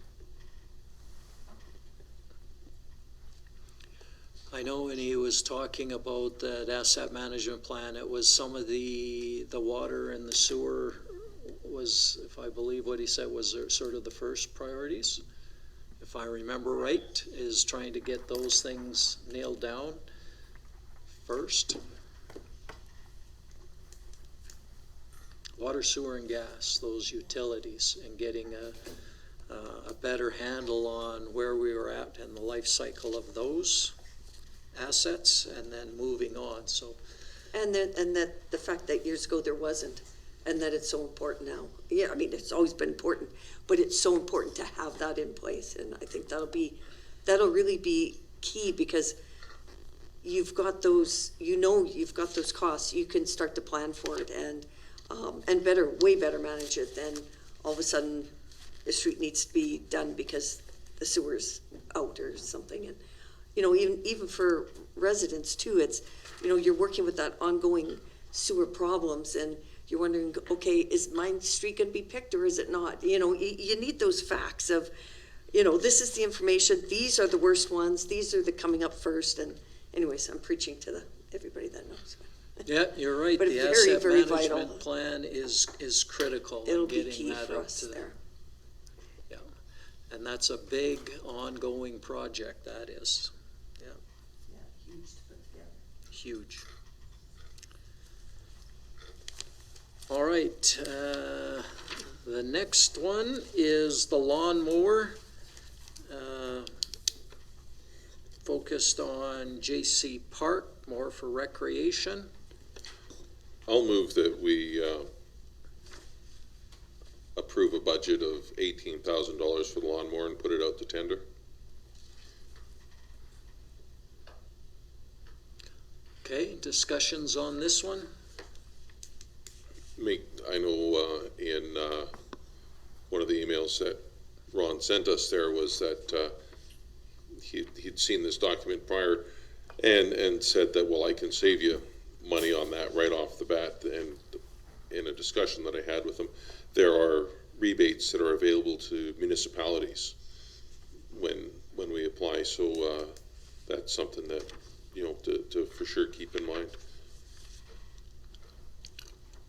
I know when he was talking about that asset management plan, it was some of the water and the sewer was, if I believe what he said, was sort of the first priorities. If I remember right, is trying to get those things nailed down first. Water, sewer, and gas, those utilities, and getting a better handle on where we were at in the life cycle of those assets, and then moving on, so. And that the fact that years ago there wasn't, and that it's so important now. Yeah, I mean, it's always been important, but it's so important to have that in place, and I think that'll really be key, because you've got those, you've got those costs, you can start to plan for it, and way better manage it than all of a sudden the street needs to be done because the sewer's out or something. And you know, even for residents too, it's, you know, you're working with that ongoing sewer problems, and you're wondering, okay, is my street gonna be picked or is it not? You know, you need those facts of, you know, this is the information, these are the worst ones, these are the coming up first, and anyways, I'm preaching to everybody that knows. Yeah, you're right, But the very, asset very vital. management plan is critical in It'll be getting key that for up us to there. Yeah, and that's a big ongoing project, that is, yeah. Huge. All right, the next one is the lawnmower, focused on J.C. Park, more for recreation. I'll move that we approve a budget of $18,000 for the lawnmower and put it out to tender. Okay, discussions on this one? I know in one of the emails that Ron sent us there was that he'd seen this document prior and said that, well, I can save you money on that right off the bat. And in a discussion that I had with him, there are rebates that are available to municipalities when we apply. So that's something that, to for sure keep in mind.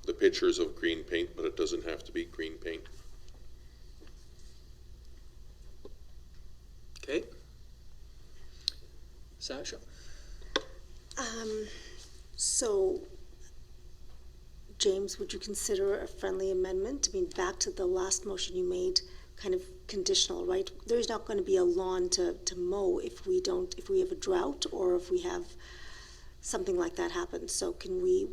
The pictures of green paint, but it doesn't have to be green paint. Okay. Sasha? So, James, would you consider a friendly amendment? I mean, back to the last motion you made, kind of conditional, right? There's not going to be a lawn to mow if we have a drought or if we have something like that happen. So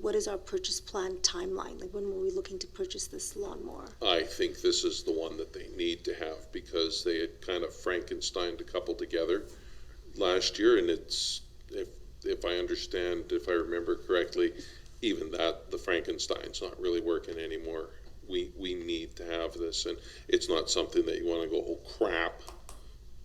what is our purchase plan timeline? Like, when were we looking to purchase this lawnmower? I think this is the one that they need to have because they had kind of Frankensteined a couple together last year, and it's, if I understand, if I remember correctly, even that, the Frankenstein's not really working anymore. We need to have this, and it's not something that you want to go, oh crap,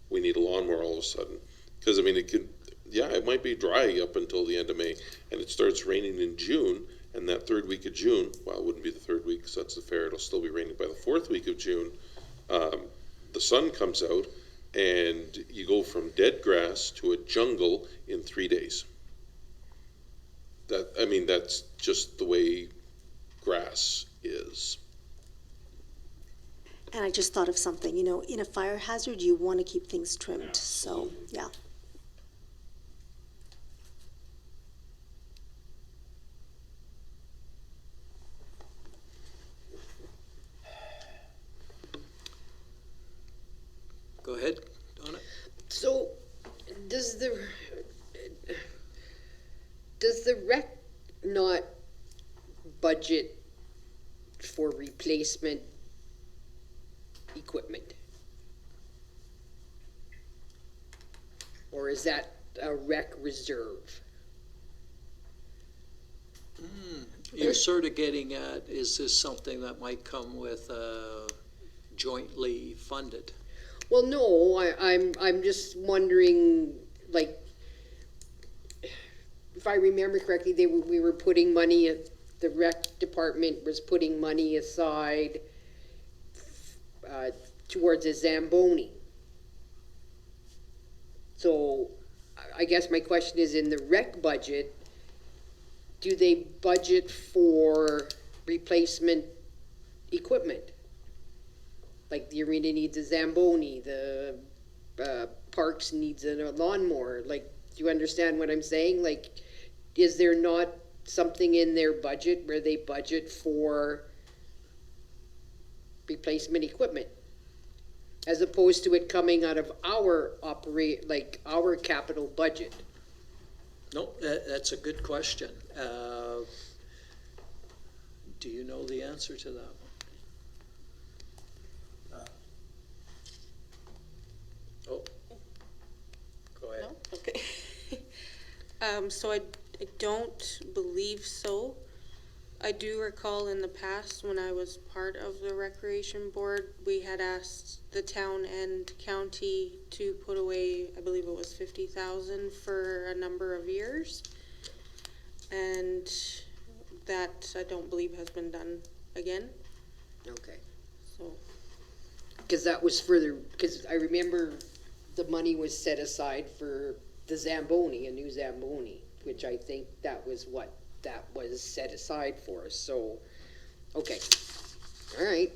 we need a lawnmower all of a sudden. Because, I mean, it might be dry up until the end of May, and it starts raining in June, and that third week of June, well, it wouldn't be the third week because that's the fair, it'll still be raining by the fourth week of June, the sun comes out, and you go from dead grass to a jungle in 3 days. That's just the way grass is. And I just thought of something, in a fire hazard, you want to keep things trimmed. So, yeah. Go ahead, Donna. So, does the rec not budget for replacement equipment? Or is that a rec reserve? You're sort of getting at, is this something that might come with jointly funded? Well, no, I'm just wondering, like, if I remember correctly, we were putting money, the rec department was putting money aside towards a Zamboni. So I guess my question is, in the rec budget, do they budget for replacement equipment? Like, the arena needs a Zamboni, the parks needs a lawnmower. Like, do you understand what I'm saying? Like, is there not something in their budget where they budget for replacement equipment, as opposed to it coming out of our our capital budget? No, that's a good question. Do you know the answer to that one? Oh, go ahead. No? Okay. So I don't believe so. I do recall in the past when I was part of the recreation board, we had asked the town and county to put away, I believe it was 50,000 for a number of years. And that I don't believe has been done again. Okay. So Because that was further, because I remember the money was set aside for the Zamboni, a new Zamboni, which I think that was what that was set aside for. So, okay, all right.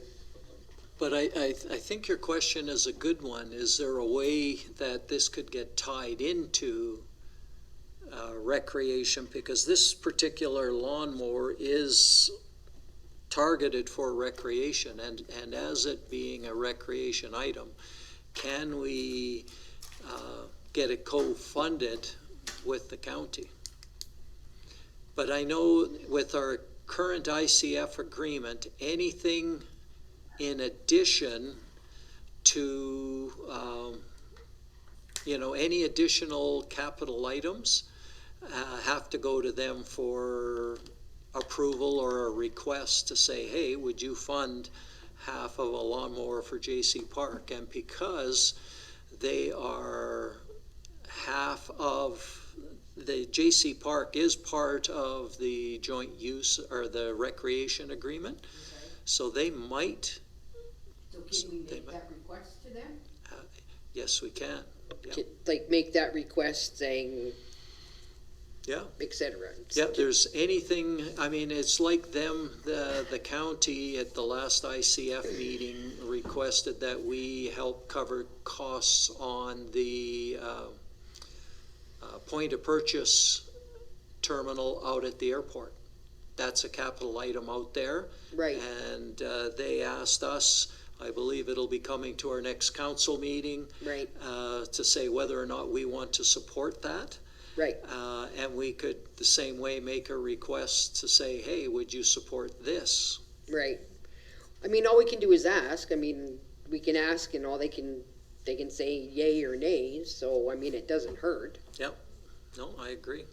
But I think your question is a good one. Is there a way that this could get tied into recreation? Because this particular lawnmower is targeted for recreation, and as it being a recreation item, can we get it co-funded with the county? But I know with our current ICF agreement, anything in addition to, any additional capital items have to go to them for approval or a request to say, hey, would you fund half of a lawnmower for J.C. Park? And because they are half of, the J.C. Park is part of the joint use or the recreation agreement, so they might, So can we They make might- that request to them? yes, we can. Yeah. Like make that request saying, Yeah. et cetera. Yeah, there's anything, I mean, it's like them, the county at the last ICF meeting requested that we help cover costs on the point of purchase terminal out at the airport. That's a capital item out there. Right, And they asked us, I believe it'll be coming to our next council meeting, right, to say whether or not we want to support that. right. And we could, the same way, make a request to say, hey, would you support this? Right. I mean, all we can do is ask. I mean, we can ask and they can say yay or nay. So, I mean, it doesn't hurt. No, I agree.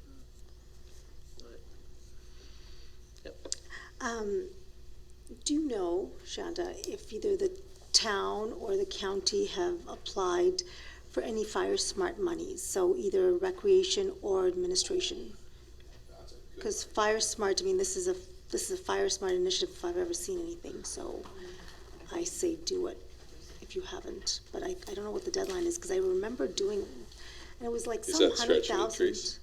Do you know, Shanda, if either the town or the county have applied for any Fire Smart monies? So either recreation or administration? Because Fire Smart, I mean, this is a Fire Smart initiative if I've ever seen anything, so I say do it if you haven't. But I don't know what the deadline is, because I remember doing, and it was like Is some that stretching it, 100,000. Trace?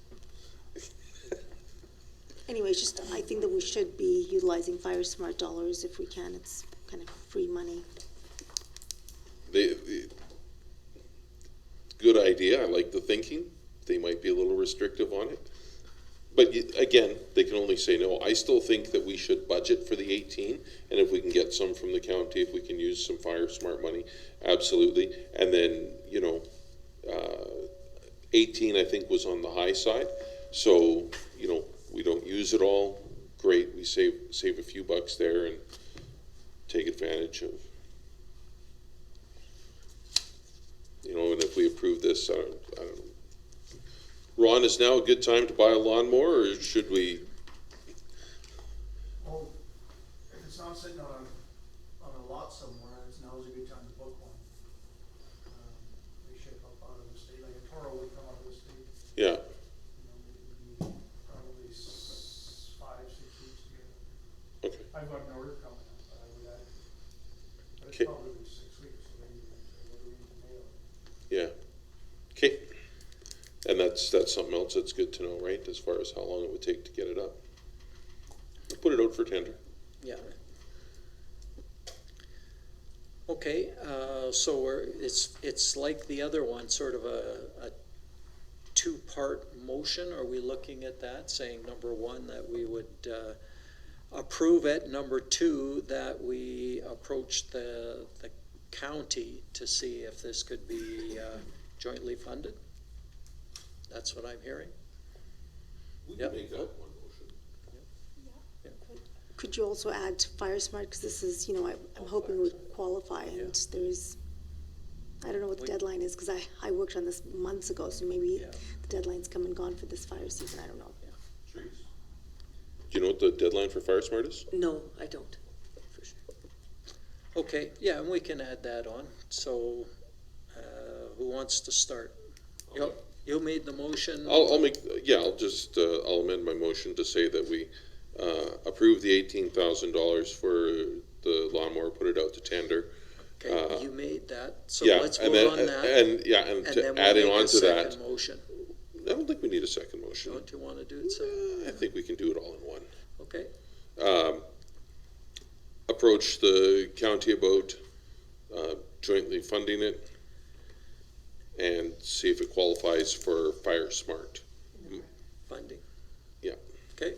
Anyways, just, I think that we should be utilizing Fire Smart dollars if we can. It's kind of free money. Good idea, I like the thinking, they might be a little restrictive on it. But again, they can only say no. I still think that we should budget for the 18, and if we can get some from the county, if we can use some Fire Smart money, absolutely. And then, 18 I think was on the high side, so, we don't use it all, great, we save a few bucks there and take advantage of, and if we approve this, I don't know. Ron, is now a good time to buy a lawnmower, or should we? Well, if it's not sitting on a lot somewhere, now's a good time to book one. They ship up out of the state, like a Toro would come out of the state, Yeah, it would be probably 5-6 weeks to get it. okay, I've got an order coming up, but I would add, but it's Okay. probably 6 weeks, so maybe what do we need to mail? yeah, okay. And that's something else that's good to know, right, as far as how long it would take to get it up. We'll put it out for tender. Yeah. Okay, so it's like the other one, sort of a two-part motion. Are we looking at that, saying number one, that we would approve it, number two, that we approach the county to see if this could be jointly funded? That's what I'm hearing. We Yep. can make that one motion. Could you also add Fire Smart, because this is, I'm hoping would qualify, and there's, I don't know what the deadline is, because I worked on this months ago, so maybe Yeah. the deadline's come and gone for this fire season, I don't know. Do you know what the deadline for Fire Smart is? No, I don't, for sure. Okay, yeah, and we can add that on. So, who wants to start? You made the motion. I'll I'll amend my motion to say that we approve the $18,000 for the lawnmower, put it out to tender. Okay, you made that, so Yeah, let's and vote then, on that. and And to then we'll adding make on a to that, second motion. I don't think we need a second motion. Don't you want to do it second? I think we can do it all in one. Okay, Approach the county about jointly funding it and see if it qualifies for Fire Smart. funding. Yeah. Okay.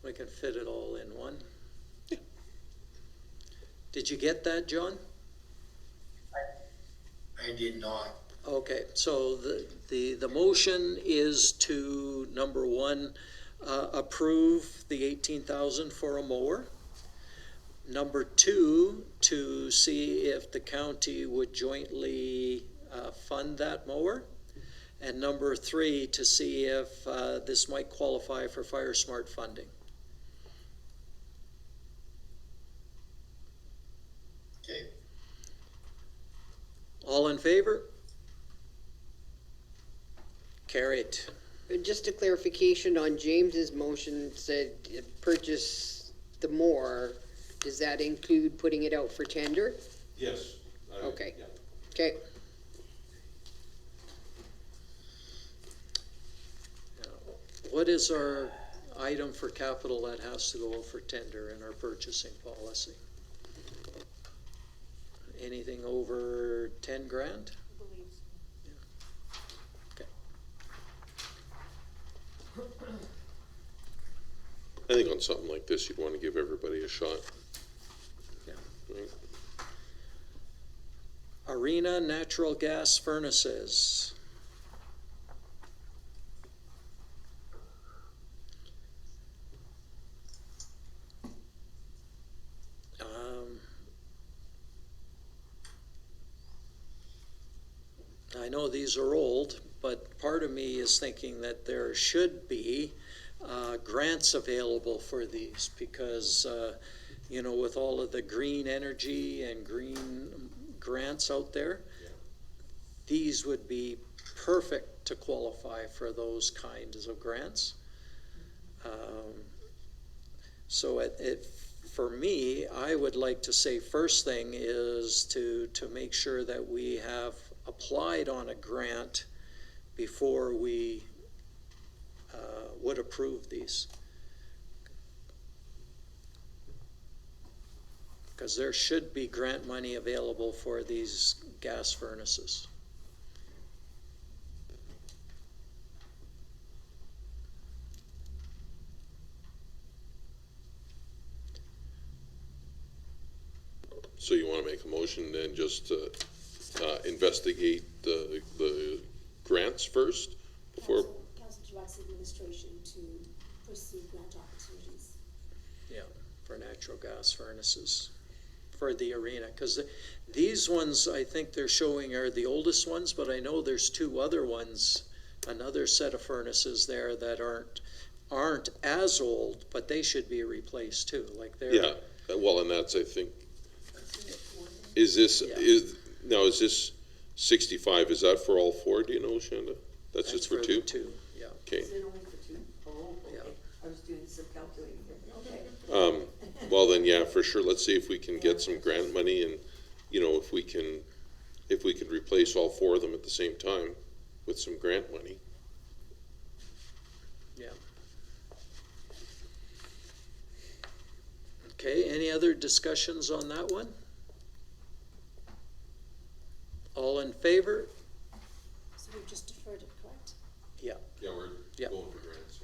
We can fit it all in one. Yeah. Did you get that, John? I did not. Okay, so the motion is to, number one, approve the 18,000 for a mower. Number two, to see if the county would jointly fund that mower. And number three, to see if this might qualify for Fire Smart funding. Okay. All in favor? Carried. Just a clarification on James's motion, said purchase the more. Does that include putting it out for tender? Yes. Okay. Okay. What is our item for capital that has to go for tender in our purchasing policy? Anything over 10 grand? Okay. I think on something like this, you'd want to give everybody a shot. Yeah. Right? Arena natural gas furnaces. I know these are old, but part of me is thinking that there should be grants available for these because, you know, with all of the green energy and green grants out there, these would be perfect to qualify for those kinds of grants. So for me, I would like to say first thing is to make sure that we have applied on a grant before we would approve these. Because there should be grant money available for these gas furnaces. So you want to make a motion then just to investigate the grants first before? Council directs administration to pursue grant opportunities. Yeah, for natural gas furnaces, for the arena. Because these ones, I think they're showing are the oldest ones, but I know there's two other ones, another set of furnaces there that aren't as old, but they should be replaced too. Like they're. Yeah, well, and that's, I think, is this, Yeah. is this 65, is that for all four, do you know, Shanda? That's just for the two? Two, yeah. Okay. Is it only for two? Oh, okay. Yeah. I was doing some calculating here. Okay. Well, then, yeah, for sure, let's see if we can get some grant money and, you know, if we can replace all four of them at the same time with some grant money. Yeah. Okay, any other discussions on that one? All in favor? So we've just deferred it, correct? Yeah, we're Yeah. going for grants.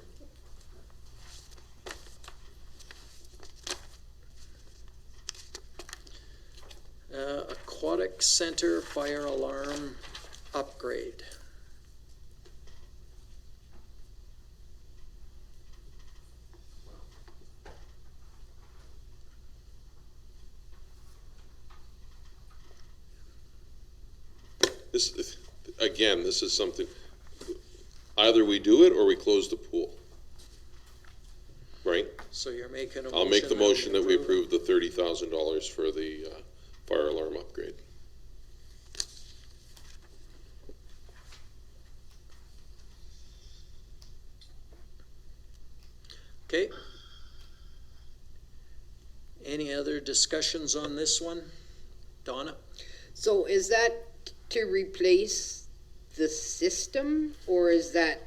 Aquatic Center Fire Alarm Upgrade. This, again, this is something, either we do it or we close the pool. Right? So you're making a motion. I'll make the motion that we approve the $30,000 for the fire alarm upgrade. Okay. Any other discussions on this one? Donna? So is that to replace the system, or is that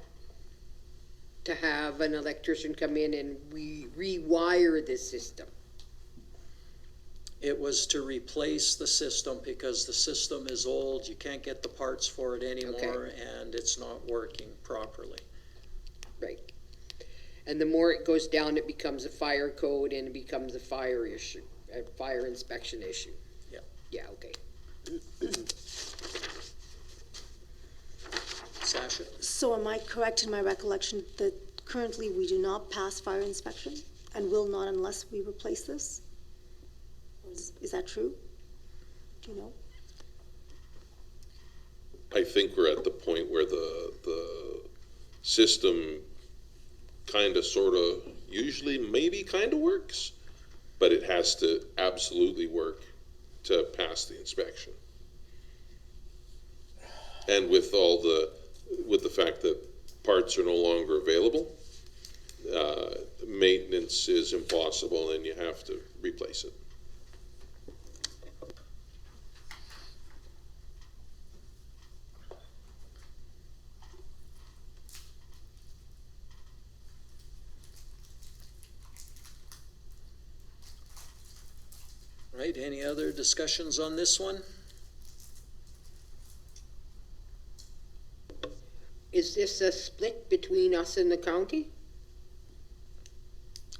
to have an electrician come in and rewire the system? It was to replace the system because the system is old, you can't get the parts for it anymore, and it's not working properly. Right. And the more it goes down, it becomes a fire code and it becomes a fire issue, a fire inspection issue. Yeah. Yeah, okay. Sasha? So am I correct in my recollection that currently we do not pass fire inspection and will not unless we replace this? Or is that true? Do you know? I think we're at the point where the system kind of, sort of, usually maybe kind of works, but it has to absolutely work to pass the inspection. And with the fact that parts are no longer available, maintenance is impossible and you have to replace it. Right, any other discussions on this one? Is this a split between us and the county?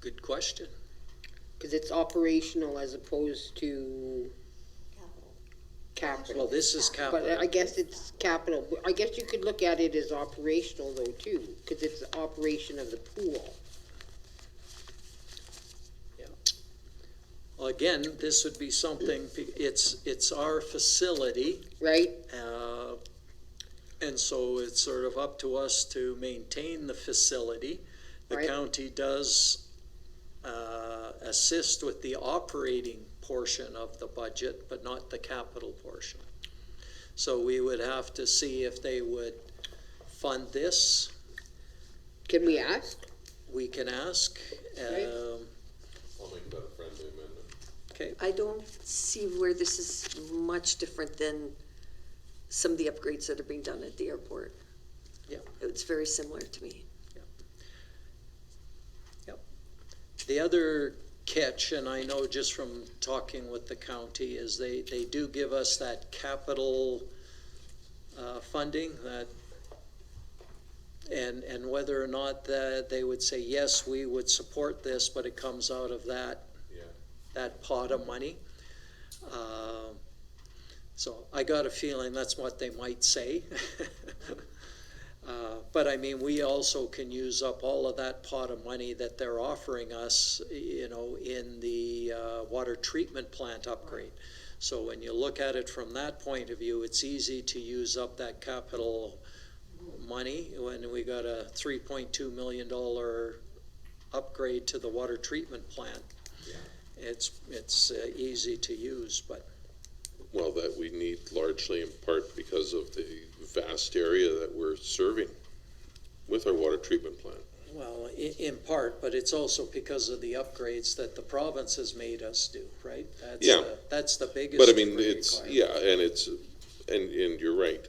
Good question. Because it's operational as opposed to capital. Well, this is capital. But I guess it's capital. I guess you could look at it as operational though too, because it's the operation of the pool. Well, again, this would be something, it's our facility, Right? and so it's sort of up to us to maintain the facility. The Right. county does assist with the operating portion of the budget, but not the capital portion. So we would have to see if they would fund this. Can we ask? We can ask. Right. I'll make that a friendly amendment. Okay, I don't see where this is much different than some of the upgrades that are being done at the airport. Yeah. It's very similar to me. the other catch, and I know just from talking with the county, is they do give us that capital funding, that, and whether or not that they would say, yes, we would support this, but it comes out of that pot of money. So I got a feeling that's what they might say. But I mean, we also can use up all of that pot of money that they're offering us, you know, in the water treatment plant upgrade. So when you look at it from that point of view, it's easy to use up that capital money when we got a $3.2 million upgrade to the water treatment plant. It's easy to use, but Well, that we need largely in part because of the vast area that we're serving with our water treatment plant. well, in part, but it's also because of the upgrades that the province has made us do, right? Yeah. That's the biggest. But I mean, requirement. and you're right.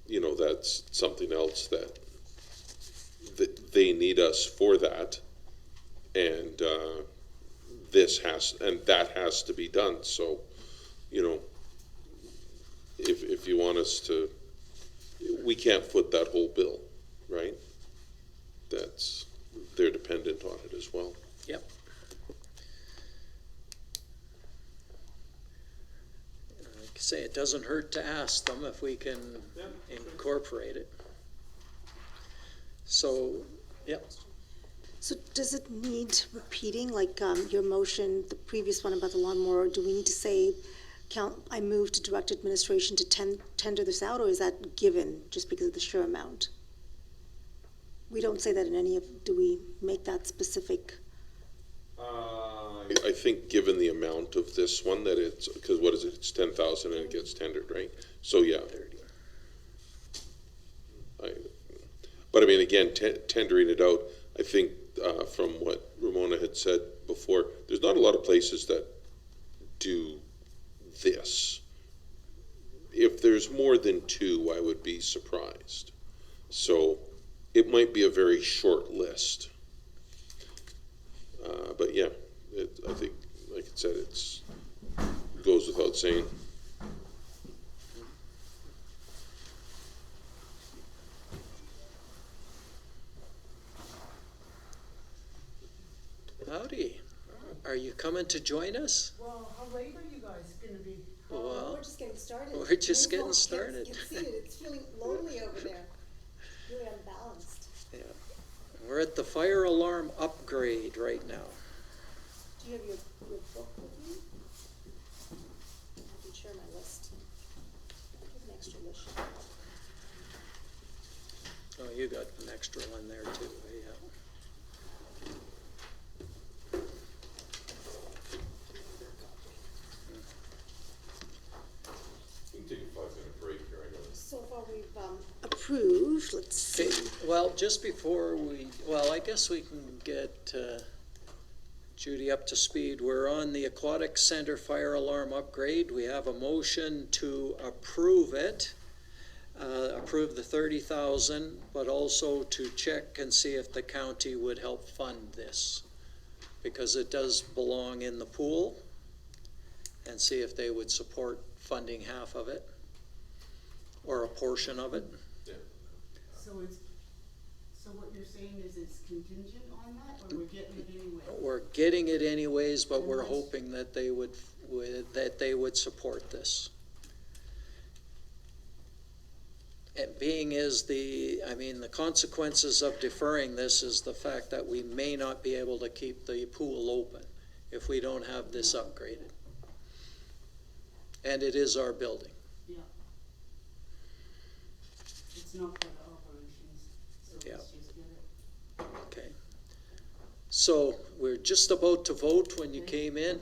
You know, that's something else that they need us for that, and that has to be done. So, you know, if you want us to, we can't foot that whole bill, right? They're dependent on it as well. Yep. Like I say, it doesn't hurt to ask them if we can incorporate it. So, yep. So does it need repeating, like your motion, the previous one about the lawnmower? Do we need to say, I move to direct administration to tender this out, or is that given just because of the sheer amount? We don't say that in any of, do we make that specific? I think given the amount of this one that it's, because what is it, it's 10,000 and it gets tendered, right? So, yeah. But I mean, again, tendering it out, I think from what Ramona had said before, there's not a lot of places that do this. If there's more than two, I would be surprised. So it might be a very short list. But yeah, I think, like I said, it goes without saying. Howdy. Are you coming to join us? Well, how late are you guys gonna be? Well, We're just getting started. we're just Maybe getting we'll started. Get seated. It's feeling lonely over there. Really unbalanced. We're at the fire alarm upgrade right now. Do you have your book with you? extra one there too, yeah. We can take a 5-minute break here, I know. So far, we've approved, let's see. Okay, well, just before I guess we can get Judy up to speed. We're on the Aquatic Center fire alarm upgrade. We have a motion to approve it, approve the 30,000, but also to check and see if the county would help fund this, because it does belong in the pool, and see if they would support funding half of it, or a portion of it. So what you're saying is it's contingent on that, or we're getting it anyway? We're getting it anyways, but we're hoping that they would support this. And being is the consequences of deferring this is the fact that we may not be able to keep the pool open if we don't have this upgraded. And it is our building. Yeah. It's not part of operations, so Yeah. let's just get it. Okay. So we're just about to vote when you came in.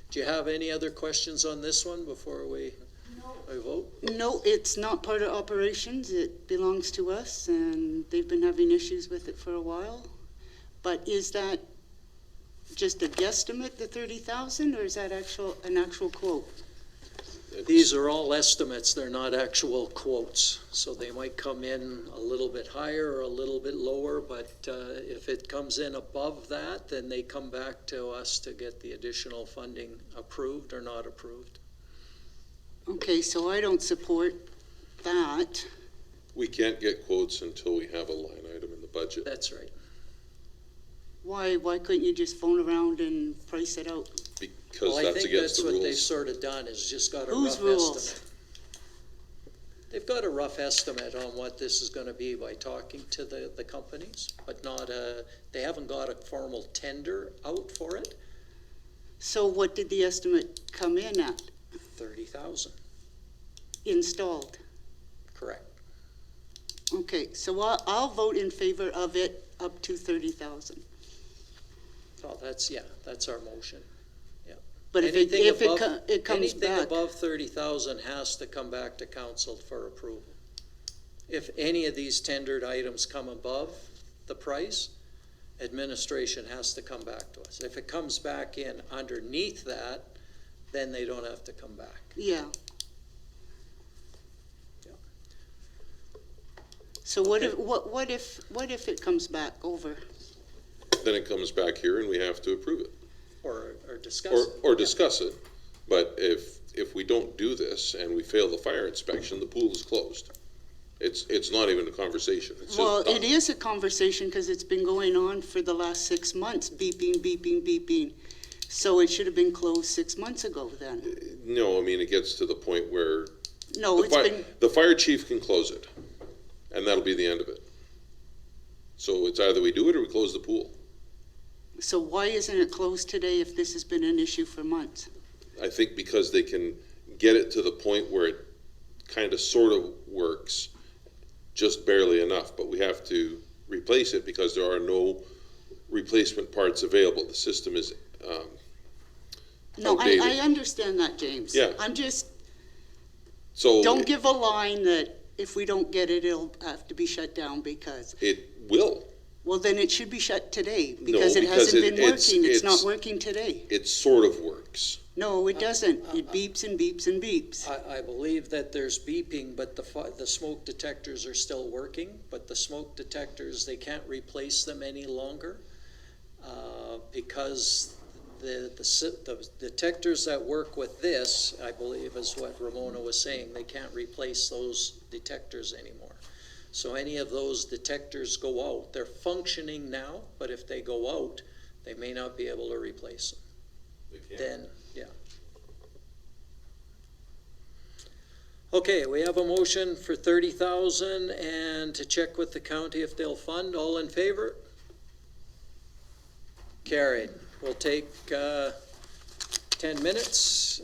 Do you have any other questions on this one before we vote? No, it's not part of operations. It belongs to us, and they've been having issues with it for a while. But is that just a guesstimate, the 30,000, or is that an actual quote? These are all estimates, they're not actual quotes. So they might come in a little bit higher or a little bit lower, but if it comes in above that, then they come back to us to get the additional funding approved or not approved. Okay, so I don't support that. We can't get quotes until we have a line item in the budget. That's right. Why couldn't you just phone around and price it out? Because Well, I that's think against that's the what they've rules. sort of done, is just got a Whose rough rules? estimate. They've got a rough estimate on what this is gonna be by talking to the companies, but they haven't got a formal tender out for it. So what did the estimate come in at, 30,000, installed? correct. Okay, so I'll vote in favor of it up to 30,000. So that's our motion, yeah. But if Anything it above- comes Anything back, above 30,000 has to come back to council for approval. If any of these tendered items come above the price, administration has to come back to us. If it comes back in underneath that, then they don't have to come back. yeah. Yeah. So what Okay. if it comes back over? Then it comes back here and we have to approve it. Or discuss it. Or discuss it. But if we don't do this and we fail the fire inspection, the pool is closed. It's not even a conversation. It's just Well, done. it is a conversation because it's been going on for the last 6 months, beeping, beeping, beeping. So it should have been closed 6 months ago then. No, I mean, it gets to the point where No, the fire chief can close it, and that'll be the end of it. So it's either we do it or we close the pool. so why isn't it closed today if this has been an issue for months? I think because they can get it to the point where it kind of sort of works, just barely enough, but we have to replace it because there are no replacement parts available. The system is No, outdated. I understand that, James. Yeah. I'm just, So don't give a line that if we don't get it, it'll have to be shut down because, it will. well, then it should be shut today because it because hasn't been it's- working. It's not it's- working today. It sort of works. No, it doesn't. It beeps and beeps and beeps. I believe that there's beeping, but the smoke detectors are still working, but the smoke detectors, they can't replace them any longer, because the detectors that work with this, I believe is what Ramona was saying, they can't replace those detectors anymore. So any of those detectors go out, they're functioning now, but if they go out, they may not be able to replace them. Then, yeah. Okay, we have a motion for 30,000 and to check with the county if they'll fund. All in favor? Carried. We'll take 10 minutes.